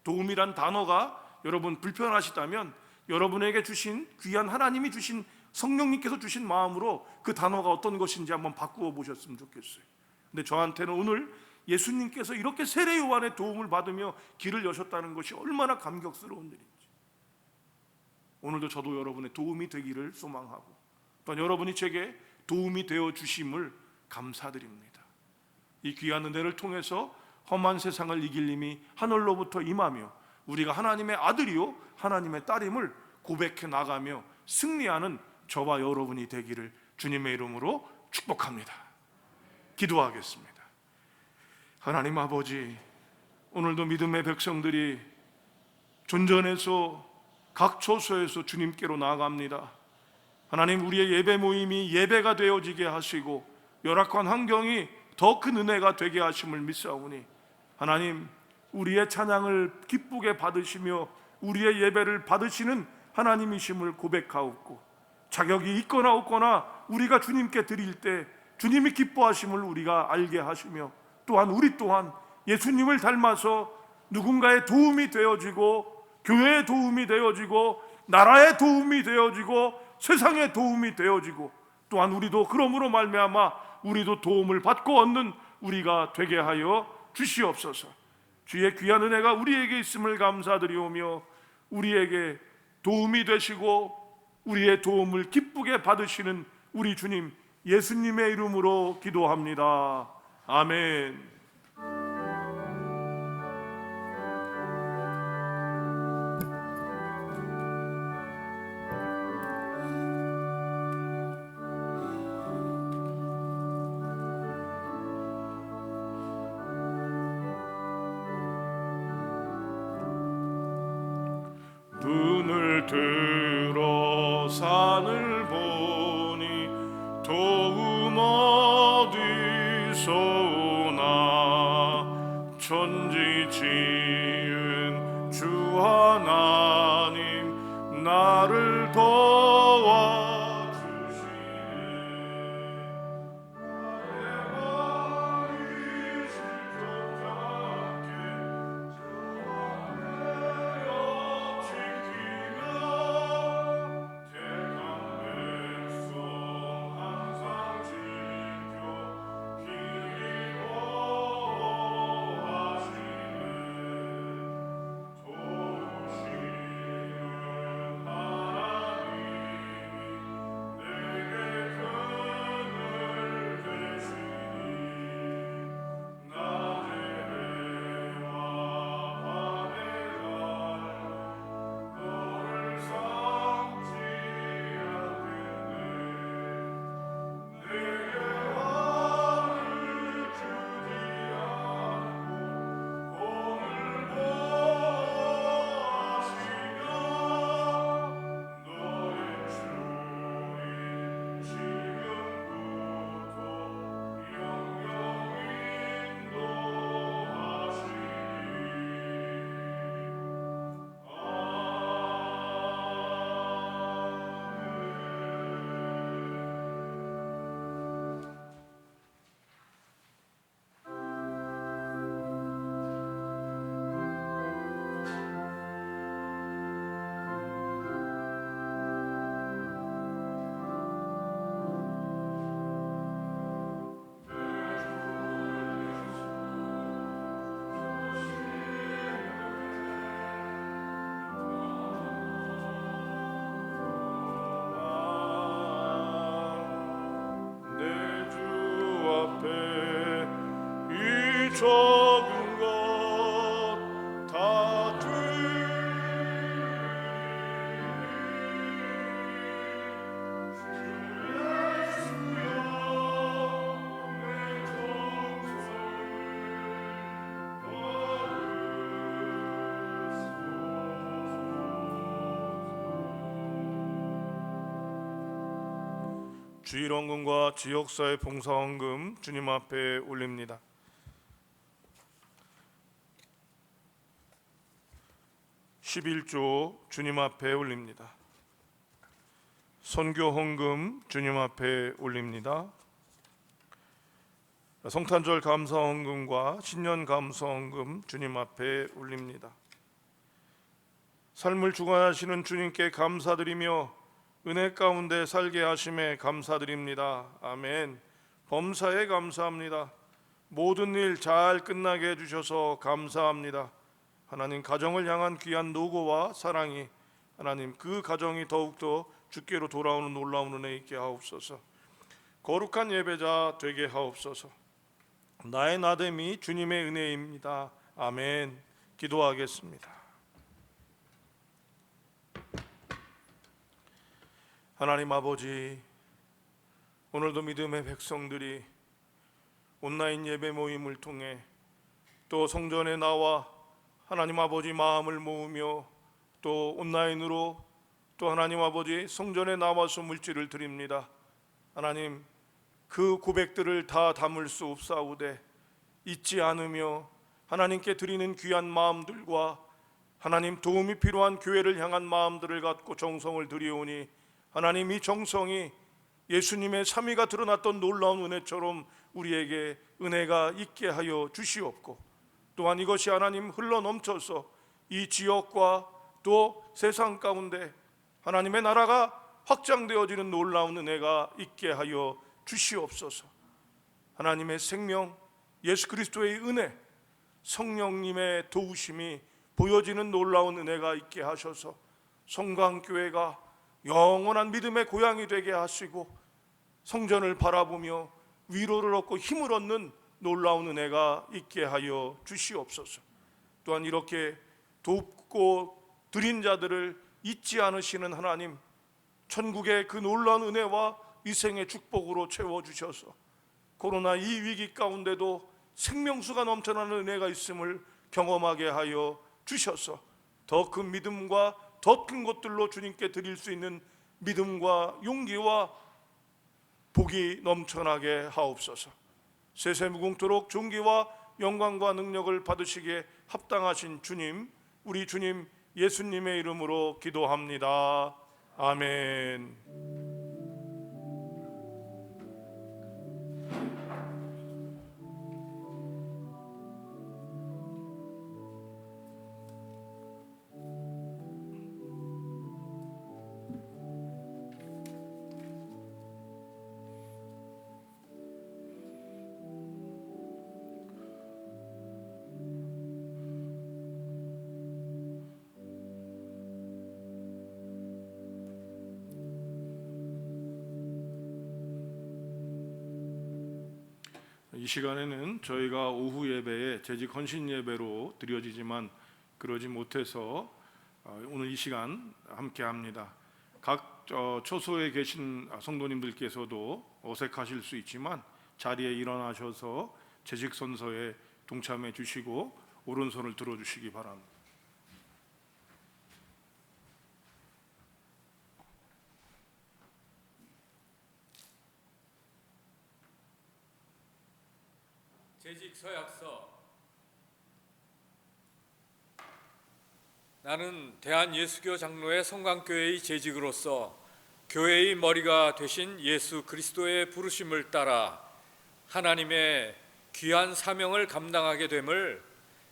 Speaker 1: 도움이란 단어가 여러분 불편하시다면 여러분에게 주신 귀한 하나님이 주신 성령님께서 주신 마음으로 그 단어가 어떤 것인지 한번 바꾸어 보셨으면 좋겠어요. 근데 저한테는 오늘 예수님께서 이렇게 세례 요한의 도움을 받으며 길을 여셨다는 것이 얼마나 감격스러운 일인지, 오늘도 저도 여러분의 도움이 되기를 소망하고 또 여러분이 제게 도움이 되어 주심을 감사드립니다. 이 귀한 은혜를 통해서 험한 세상을 이길 힘이 하늘로부터 임하며 우리가 하나님의 아들이요 하나님의 딸임을 고백해 나가며 승리하는 저와 여러분이 되기를 주님의 이름으로 축복합니다. 기도하겠습니다. 하나님 아버지, 오늘도 믿음의 백성들이 존전에서 각 처소에서 주님께로 나아갑니다. 하나님, 우리의 예배 모임이 예배가 되어지게 하시고 열악한 환경이 더 큰 은혜가 되게 하심을 믿사오니 하나님, 우리의 찬양을 기쁘게 받으시며 우리의 예배를 받으시는 하나님이심을 고백하옵고, 자격이 있거나 없거나 우리가 주님께 드릴 때 주님이 기뻐하심을 우리가 알게 하시며, 또한 우리 또한 예수님을 닮아서 누군가의 도움이 되어지고 교회의 도움이 되어지고 나라의 도움이 되어지고 세상의 도움이 되어지고, 또한 우리도 그러므로 말미암아 우리도 도움을 받고 얻는 우리가 되게 하여 주시옵소서. 주의 귀한 은혜가 우리에게 있음을 감사드리오며 우리에게 도움이 되시고 우리의 도움을 기쁘게 받으시는 우리 주님 예수님의 이름으로 기도합니다. 아멘. 도움 어디서 오나 천지 지은 주 하나님 나를 적은 것다 주일원금과 지역사회 봉사원금 주님 앞에 올립니다. 11조 주님 앞에 올립니다. 선교 헌금 주님 앞에 올립니다. 성탄절 감사 헌금과 신년 감사 헌금 주님 앞에 올립니다. 삶을 주관하시는 주님께 감사드리며 은혜 가운데 살게 하심에 감사드립니다. 아멘. 범사에 감사합니다. 모든 일 잘 끝나게 해주셔서 감사합니다. 하나님, 가정을 향한 귀한 노고와 사랑이 하나님 그 가정이 더욱더 주께로 돌아오는 놀라운 은혜 있게 하옵소서. 거룩한 예배자 되게 하옵소서. 나의 나됨이 주님의 은혜입니다. 아멘. 기도하겠습니다. 하나님 아버지, 오늘도 믿음의 백성들이 온라인 예배 모임을 통해 또 성전에 나와 하나님 아버지 마음을 모으며 또 온라인으로 또 하나님 아버지 성전에 나와서 물질을 드립니다. 하나님, 그 고백들을 다 담을 수 없사오되 잊지 않으며 하나님께 드리는 귀한 마음들과 하나님 도움이 필요한 교회를 향한 마음들을 갖고 정성을 드리오니 하나님, 이 정성이 예수님의 삼위가 드러났던 놀라운 은혜처럼 우리에게 은혜가 있게 하여 주시옵고, 또한 이것이 하나님 흘러넘쳐서 이 지역과 또 세상 가운데 하나님의 나라가 확장되어지는 놀라운 은혜가 있게 하여 주시옵소서. 하나님의 생명, 예수 그리스도의 은혜, 성령님의 도우심이 보여지는 놀라운 은혜가 있게 하셔서 성광교회가 영원한 믿음의 고향이 되게 하시고 성전을 바라보며 위로를 얻고 힘을 얻는 놀라운 은혜가 있게 하여 주시옵소서. 또한 이렇게 돕고 드린 자들을 잊지 않으시는 하나님, 천국의 그 놀라운 은혜와 위생의 축복으로 채워주셔서 코로나 이 위기 가운데도 생명수가 넘쳐나는 은혜가 있음을 경험하게 하여 주셔서 더 큰 믿음과 더 큰 것들로 주님께 드릴 수 있는 믿음과 용기와 복이 넘쳐나게 하옵소서. 세세무궁토록 존귀와 영광과 능력을 받으시기에 합당하신 주님, 우리 주님 예수님의 이름으로 기도합니다. 아멘. 이 시간에는 저희가 오후 예배에 재직 헌신 예배로 드려지지만 그러지 못해서 오늘 이 시간 함께 합니다. 각 초소에 계신 성도님들께서도 어색하실 수 있지만 자리에 일어나셔서 재직 선서에 동참해 주시고 오른손을 들어 주시기 바랍니다.
Speaker 3: 재직 서약서. 나는 대한예수교 장로회 성강교회의 재직으로서 교회의 머리가 되신 예수 그리스도의 부르심을 따라 하나님의 귀한 사명을 감당하게 됨을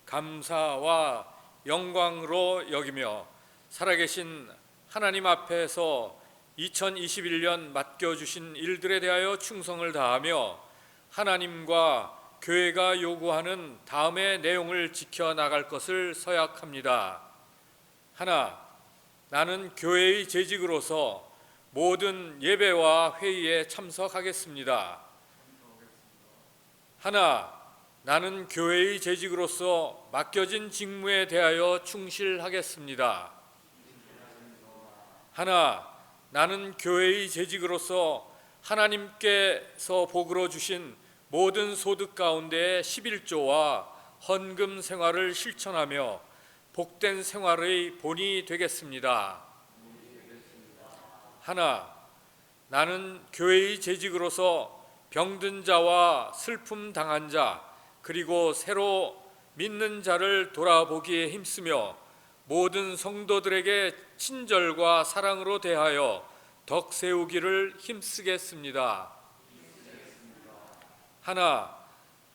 Speaker 3: 감사와 영광으로 여기며 살아계신 하나님 앞에서 2021년 맡겨주신 일들에 대하여 충성을 다하며 하나님과 교회가 요구하는 다음의 내용을 지켜나갈 것을 서약합니다. 하나, 나는 교회의 재직으로서 모든 예배와 회의에 참석하겠습니다. 하나, 나는 교회의 재직으로서 맡겨진 직무에 대하여 충실하겠습니다. 하나, 나는 교회의 재직으로서 하나님께서 복으로 주신 모든 소득 가운데 11조와 헌금 생활을 실천하며 복된 생활의 본이 되겠습니다. 하나, 나는 교회의 재직으로서 병든 자와 슬픔 당한 자 그리고 새로 믿는 자를 돌아보기에 힘쓰며 모든 성도들에게 친절과 사랑으로 대하여 덕 세우기를 힘쓰겠습니다. 하나,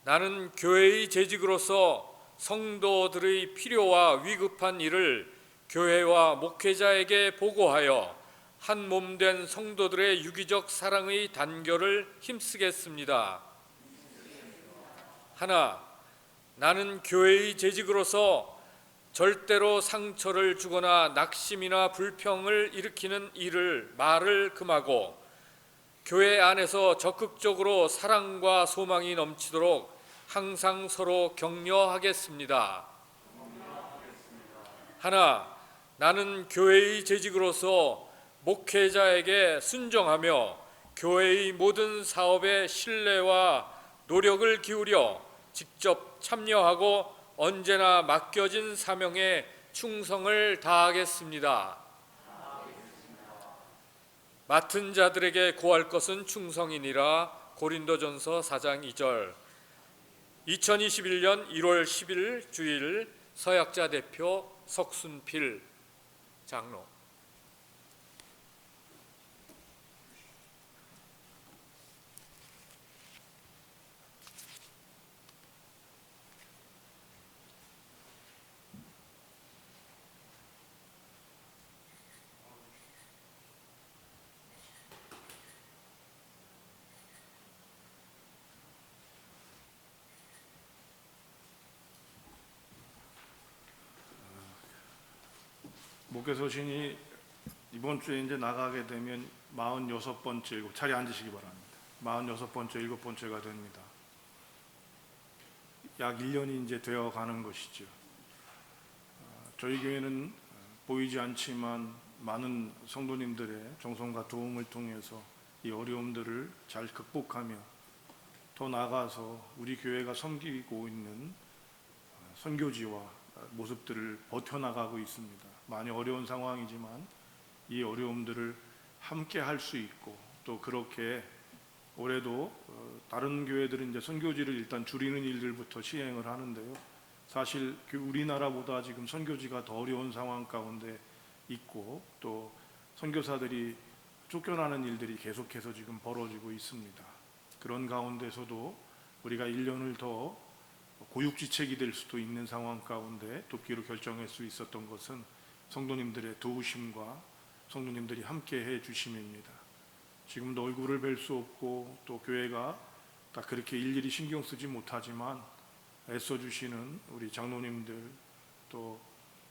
Speaker 3: 나는 교회의 재직으로서 성도들의 필요와 위급한 일을 교회와 목회자에게 보고하여 한 몸 된 성도들의 유기적 사랑의 단결을 힘쓰겠습니다. 하나, 나는 교회의 재직으로서 절대로 상처를 주거나 낙심이나 불평을 일으키는 말을 금하고 교회 안에서 적극적으로 사랑과 소망이 넘치도록 항상 서로 격려하겠습니다. 하나, 나는 교회의 재직으로서 목회자에게 순종하며 교회의 모든 사업에 신뢰와 노력을 기울여 직접 참여하고 언제나 맡겨진 사명에 충성을 다하겠습니다. 맡은 자들에게 고할 것은 충성이니라. 고린도전서 4장 2절. 2021년 1월 10일 주일 서약자 대표 석순필 장로.
Speaker 1: 목회서신이 이번 주에 이제 나가게 되면 46번째, 자리에 앉으시기 바랍니다. 46번째, 7번째가 됩니다. 약 1년이 이제 되어 가는 것이죠. 저희 교회는 보이지 않지만 많은 성도님들의 정성과 도움을 통해서 이 어려움들을 잘 극복하며 더 나아가서 우리 교회가 섬기고 있는 선교지와 모습들을 버텨나가고 있습니다. 많이 어려운 상황이지만 이 어려움들을 함께 할 수 있고 또 그렇게 올해도 다른 교회들은 이제 선교지를 일단 줄이는 일들부터 시행을 하는데요. 사실 우리나라보다 지금 선교지가 더 어려운 상황 가운데 있고 또 선교사들이 쫓겨나는 일들이 계속해서 지금 벌어지고 있습니다. 그런 가운데서도 우리가 1년을 더 고육지책이 될 수도 있는 상황 가운데 돕기로 결정할 수 있었던 것은 성도님들의 도우심과 성도님들이 함께 해 주심입니다. 지금도 얼굴을 뵐 수 없고 또 교회가 다 그렇게 일일이 신경 쓰지 못하지만 애써 주시는 우리 장로님들 또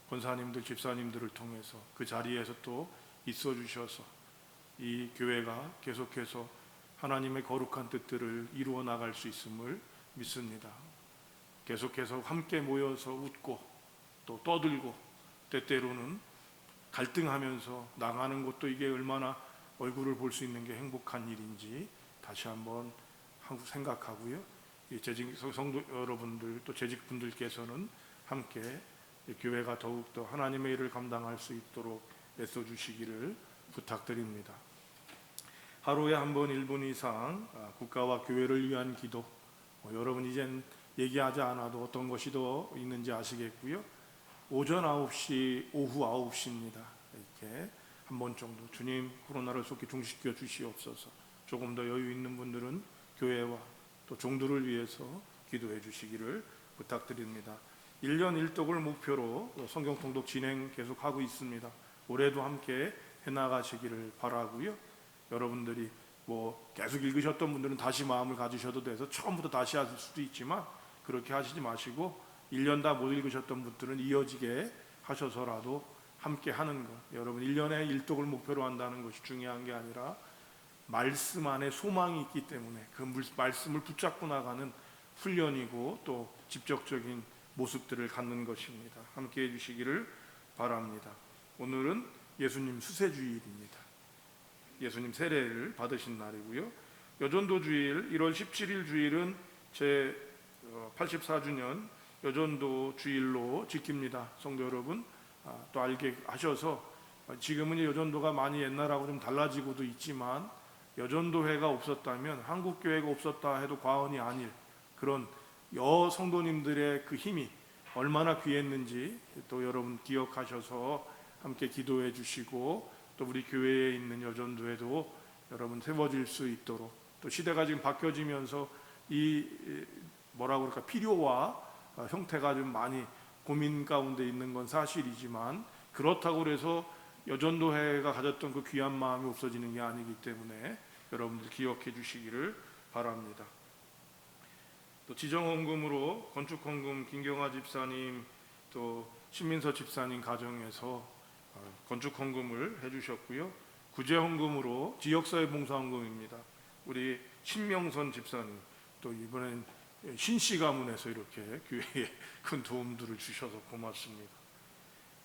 Speaker 1: 권사님들 집사님들을 통해서 그 자리에서 또 있어 주셔서 이 교회가 계속해서 하나님의 거룩한 뜻들을 이루어 나갈 수 있음을 믿습니다. 계속해서 함께 모여서 웃고 또 떠들고 때때로는 갈등하면서 나가는 것도 이게 얼마나 얼굴을 볼 수 있는 게 행복한 일인지 다시 한번 생각하고요. 이 재직 성도 여러분들 또 재직분들께서는 함께 교회가 더욱더 하나님의 일을 감당할 수 있도록 애써 주시기를 부탁드립니다. 하루에 한 번 1분 이상 국가와 교회를 위한 기도, 여러분 이젠 얘기하지 않아도 어떤 것이 더 있는지 아시겠고요. 오전 9시, 오후 9시입니다. 이렇게 한 번 정도 주님 코로나를 속히 종식시켜 주시옵소서. 조금 더 여유 있는 분들은 교회와 또 종들을 위해서 기도해 주시기를 부탁드립니다. 1년 1독을 목표로 성경 통독 진행 계속하고 있습니다. 올해도 함께 해나가시기를 바라고요. 여러분들이 뭐 계속 읽으셨던 분들은 다시 마음을 가지셔도 돼서 처음부터 다시 하실 수도 있지만 그렇게 하시지 마시고 1년 다 못 읽으셨던 분들은 이어지게 하셔서라도 함께 하는 것, 여러분 1년에 1독을 목표로 한다는 것이 중요한 게 아니라 말씀 안에 소망이 있기 때문에 그 말씀을 붙잡고 나가는 훈련이고 또 직접적인 모습들을 갖는 것입니다. 함께 해주시기를 바랍니다. 오늘은 예수님 수세주일입니다. 예수님 세례를 받으신 날이고요. 여전도 주일 1월 17일 주일은 제 84주년 여전도 주일로 지킵니다. 성도 여러분 또 알게 하셔서 지금은 여전도가 많이 옛날하고 좀 달라지고도 있지만 여전도회가 없었다면 한국교회가 없었다 해도 과언이 아닐 그런 성도님들의 그 힘이 얼마나 귀했는지 또 여러분 기억하셔서 함께 기도해 주시고 또 우리 교회에 있는 여전도회도 여러분 세워질 수 있도록 또 시대가 지금 바뀌어지면서 이 뭐라고 그럴까 필요와 형태가 좀 많이 고민 가운데 있는 건 사실이지만 그렇다고 해서 여전도회가 가졌던 그 귀한 마음이 없어지는 게 아니기 때문에 여러분들 기억해 주시기를 바랍니다. 또 지정헌금으로 건축헌금 김경아 집사님 또 신민서 집사님 가정에서 건축헌금을 해주셨고요. 구제헌금으로 지역사회 봉사헌금입니다. 우리 신명선 집사님 또 이번엔 신씨 가문에서 이렇게 교회에 큰 도움들을 주셔서 고맙습니다.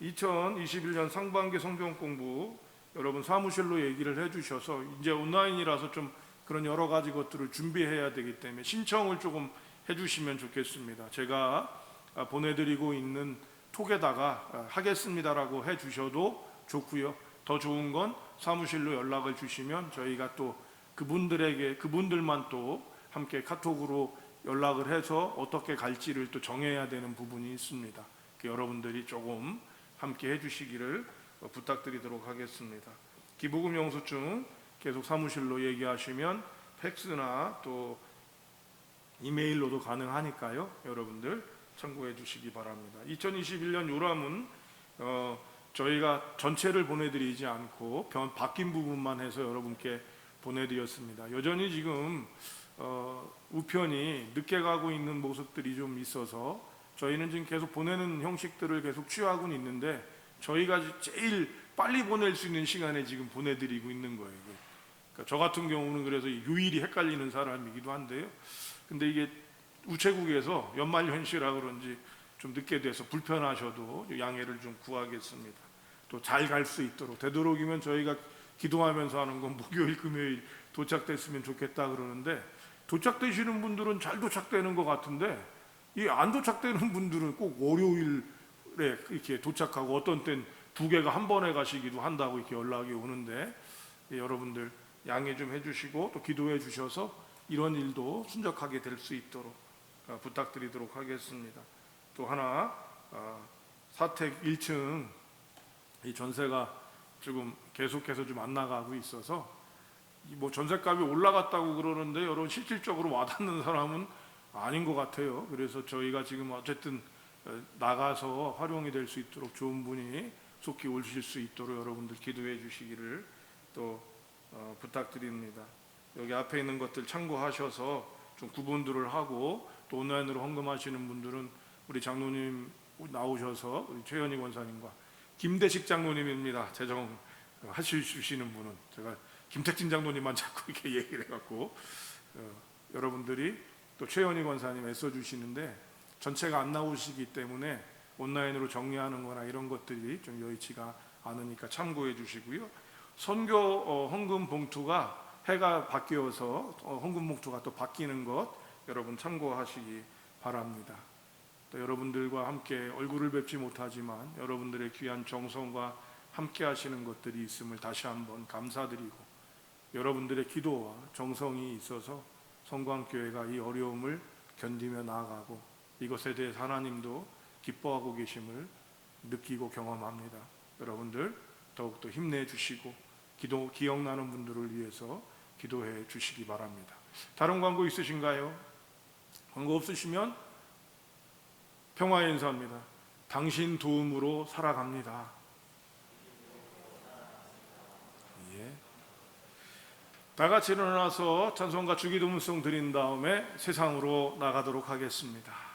Speaker 1: 2021년 상반기 성경 공부 여러분 사무실로 얘기를 해주셔서 이제 온라인이라서 좀 그런 여러 가지 것들을 준비해야 되기 때문에 신청을 조금 해주시면 좋겠습니다. 제가 보내드리고 있는 톡에다가 하겠습니다라고 해주셔도 좋고요. 더 좋은 건 사무실로 연락을 주시면 저희가 또 그분들만 또 함께 카톡으로 연락을 해서 어떻게 갈지를 또 정해야 되는 부분이 있습니다. 여러분들이 조금 함께 해주시기를 부탁드리도록 하겠습니다. 기부금 영수증 계속 사무실로 얘기하시면 팩스나 또 이메일로도 가능하니까요. 여러분들 참고해 주시기 바랍니다. 2021년 요람은 저희가 전체를 보내드리지 않고 바뀐 부분만 해서 여러분께 보내드렸습니다. 여전히 지금 우편이 늦게 가고 있는 모습들이 좀 있어서 저희는 지금 계속 보내는 형식들을 계속 취하고는 있는데 저희가 제일 빨리 보낼 수 있는 시간에 지금 보내드리고 있는 거예요. 그러니까 저 같은 경우는 그래서 요일이 헷갈리는 사람이기도 한데요. 근데 이게 우체국에서 연말연시라 그런지 좀 늦게 돼서 불편하셔도 양해를 좀 구하겠습니다. 또 잘 갈 수 있도록 되도록이면 저희가 기도하면서 하는 건 목요일 금요일 도착됐으면 좋겠다 그러는데 도착되시는 분들은 잘 도착되는 것 같은데 이 안 도착되는 분들은 꼭 월요일에 이렇게 도착하고 어떤 땐 두 개가 한 번에 가시기도 한다고 이렇게 연락이 오는데 여러분들 양해 좀 해주시고 또 기도해 주셔서 이런 일도 순적하게 될 수 있도록 부탁드리도록 하겠습니다. 또 하나, 사택 1층 이 전세가 지금 계속해서 좀 안 나가고 있어서 뭐 전세값이 올라갔다고 그러는데 여러분 실질적으로 와닿는 사람은 아닌 것 같아요. 그래서 저희가 지금 어쨌든 나가서 활용이 될 수 있도록 좋은 분이 속히 오실 수 있도록 여러분들 기도해 주시기를 또 부탁드립니다. 여기 앞에 있는 것들 참고하셔서 좀 구분들을 하고 또 온라인으로 헌금하시는 분들은 우리 장로님 나오셔서 우리 최현희 권사님과 김대식 장로님입니다. 재정 하시는 분은 제가 김택진 장로님만 자꾸 이렇게 얘기를 해갖고 여러분들이 또 최현희 권사님 애써주시는데 전체가 안 나오시기 때문에 온라인으로 정리하는 거나 이런 것들이 좀 여의치가 않으니까 참고해 주시고요. 선교 헌금 봉투가 해가 바뀌어서 헌금 봉투가 또 바뀌는 것 여러분 참고하시기 바랍니다. 또 여러분들과 함께 얼굴을 뵙지 못하지만 여러분들의 귀한 정성과 함께 하시는 것들이 있음을 다시 한번 감사드리고 여러분들의 기도와 정성이 있어서 성광교회가 이 어려움을 견디며 나아가고 이것에 대해 하나님도 기뻐하고 계심을 느끼고 경험합니다. 여러분들 더욱더 힘내주시고 기억나는 분들을 위해서 기도해 주시기 바랍니다. 다른 광고 있으신가요? 광고 없으시면 평화의 인사입니다. 당신 도움으로 살아갑니다. 예. 다 같이 일어나서 찬송과 주기도문송 드린 다음에 세상으로 나가도록 하겠습니다.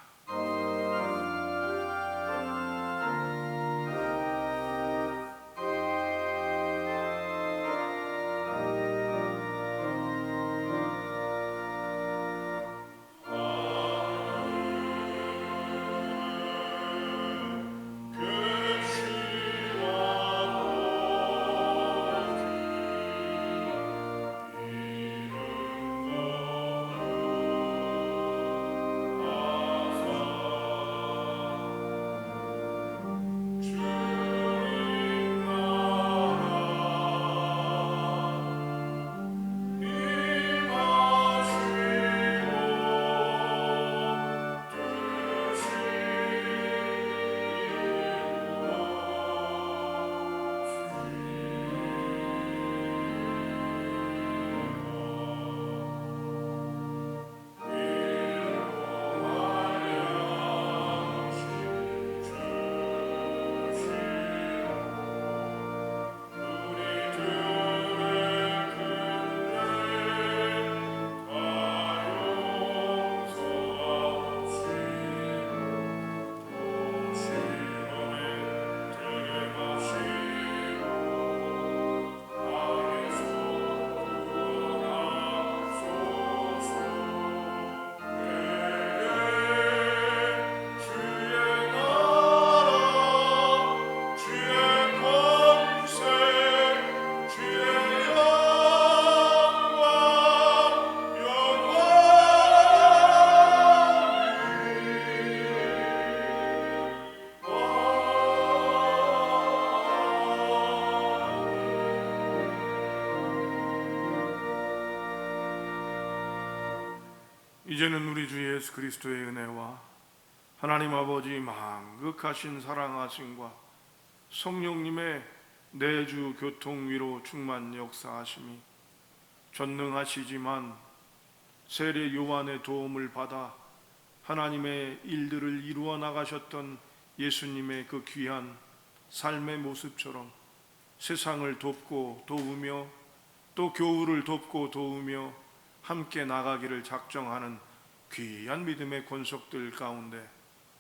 Speaker 1: 이제는 우리 주 예수 그리스도의 은혜와 하나님 아버지 만극하신 사랑하심과 성령님의 내주 교통 위로 충만 역사하심이 전능하시지만 세례 요한의 도움을 받아 하나님의 일들을 이루어 나가셨던 예수님의 그 귀한 삶의 모습처럼 세상을 돕고 도우며 또 교우를 돕고 도우며 함께 나가기를 작정하는 귀한 믿음의 권속들 가운데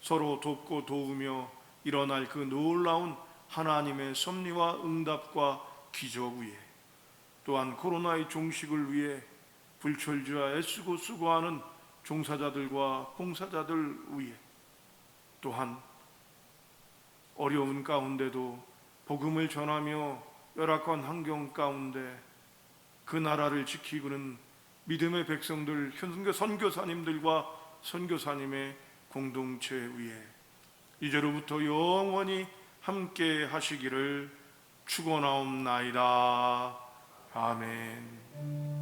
Speaker 1: 서로 돕고 도우며 일어날 그 놀라운 하나님의 섭리와 응답과 기적 위에 또한 코로나의 종식을 위해 불철주야 애쓰고 수고하는 종사자들과 봉사자들 위에 또한 어려운 가운데도 복음을 전하며 열악한 환경 가운데 그 나라를 지키고는 믿음의 백성들, 선교사님들과 선교사님의 공동체 위에 이제로부터 영원히 함께 하시기를 축원하옵나이다. 아멘.